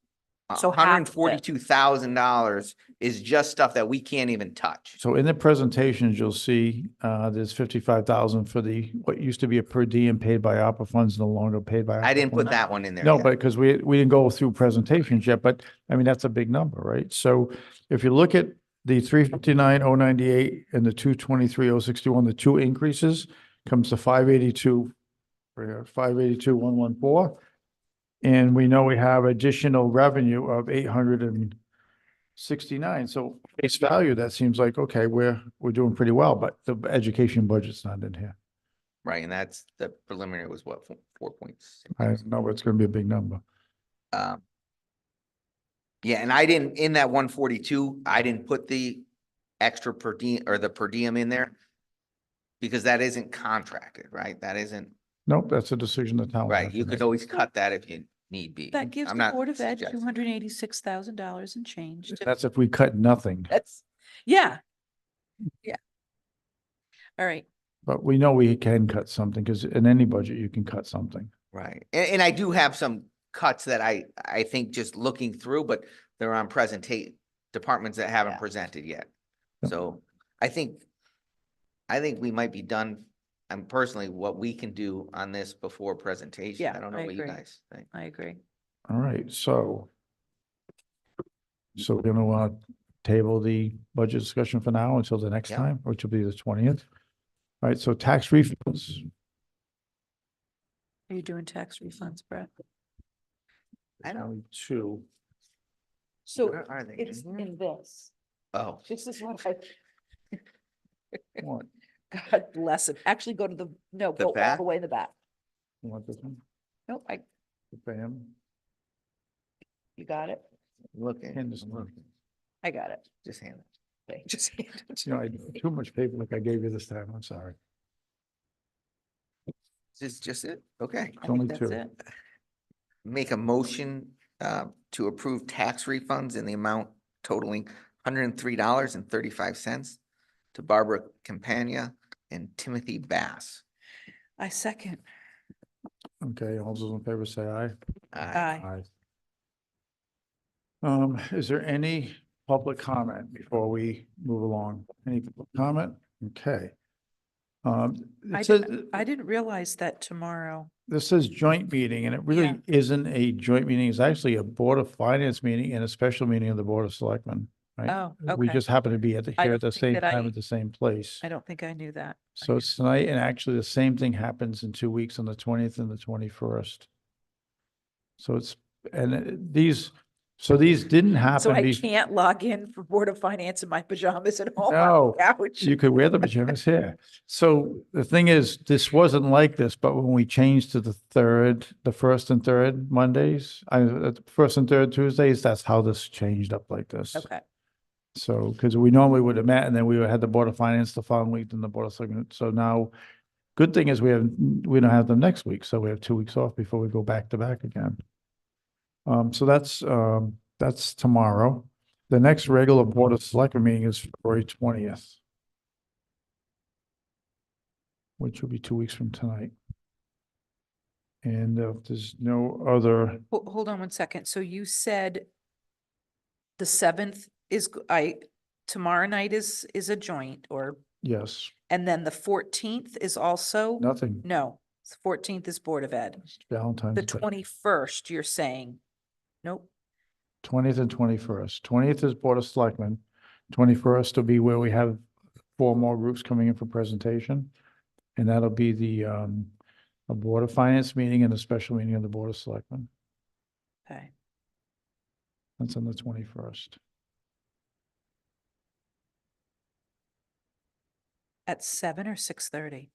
So half of it. $142,000 is just stuff that we can't even touch. So in the presentations, you'll see, there's 55,000 for what used to be a per diem paid by ARPA funds, no longer paid by. I ARPA didn't put funds. that one in there No, yet. but because we didn't go through presentations yet, but I mean, that's a big number, right? So if you look at the 359,098 and the 223,061, the two increases comes to 582, 582,114. And we know we have additional revenue of 869. So face value, that seems like, okay, we're doing pretty well, but the education budget's not in here. Right, and that's, the preliminary was what, 4.6? I know it's gonna be a big number. Yeah, and I didn't, in that 142, I didn't put the extra per diem or the per diem in there? Because that isn't contracted, right? That isn't, Nope, that's a decision the town. will right, have you to could make. always cut that if you need be. That gives I'm the not Board of Ed suggesting. $286,000 and change. to- That's if we cut nothing, That's, yeah. Yeah. All right. but we know we can cut something because in any budget you can cut something. Right, and I do have some cuts that I think just looking through, but they're on departments that haven't Yeah. presented yet. Yep. So I think we might be done, and personally, what we can do on this before presentation. Yeah, I don't know I what you agree. guys think. I agree. All right, so we're gonna table the budget discussion for now until the next Yeah. time, which will be the 20th. All right, so tax refunds. Are you doing tax refunds, Brett? I don't, Only two. So where are they? it's In here? in this. Oh, This is what I, What? God bless it. Actually, go to the, no, The go all back? the way to the back. You want this one? Nope, For him? you got it. looking, Hand this I'm one. looking. I got it. Just hand it. Okay, just hand it to You know, me. I too much paper like I gave you this time, I'm sorry. Is this just it? Okay. I only think that's two. it. Make a motion to approve tax refunds in the amount totaling $103.35 to Barbara Campagna and Timothy Bass. I second. Okay, all those in favor say aye. Aye. Is there any public comment before we move along? Any public comment? Okay. I It says, didn't realize that tomorrow. this says joint meeting, and it really isn't a joint meeting. It's actually a Board of Finance meeting and a special meeting of the Board of Selectmen, right? Oh, We okay. just happen to be I here don't at the think same that I- time at the same place. I don't think I knew that. So it's tonight, and actually the same thing happens in 2 weeks on the 20th and the 21st. So it's, and these didn't So happen. I can't log in for Board of Finance in my pajamas at home. on No, the couch. You could wear the pajamas here. So the thing is, this wasn't like this, but when we changed to the first and third Mondays, first and third Tuesdays, that's how this changed up like this. Okay, So, because we normally would have met and then we would have the Board of Finance the following week, then the Board of Selectmen. So now, good thing is we don't have them next week, so we have 2 weeks off before we go back to back again. So that's tomorrow. The next regular Board of Selectmen meeting is February 20th, which will be 2 weeks from tonight. And if there's no other, hold on one second. So you said the 7th is, tomorrow night is a joint, or, yes, and then the 14th is also? nothing, No, 14th is Board of Ed. it's Valentine's The Day. 21st, you're saying? Nope. 20th and 21st. 20th is Board of Selectmen. 21st will be where we have 4 more groups coming in for presentation. And that'll be a Board of Finance meeting and a special meeting of the Board of Selectmen. Okay. That's on the 21st. At 7 or 6:30?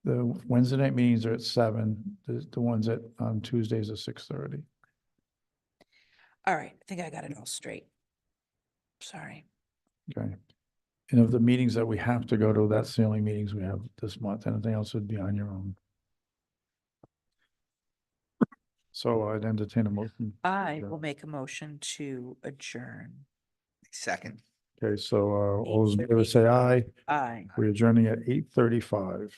The Wednesday night meetings are at 7. The ones on Tuesdays are 6:30. All right, I think I got it all straight. Sorry. Okay. And of the meetings that we have to go to, that's the only meetings we have this month. Anything else would be on your own. So I'd entertain a motion. I Sure. will make a motion to adjourn. Second. Okay, so all those in favor say aye. Aye. We're adjourning at 8:35.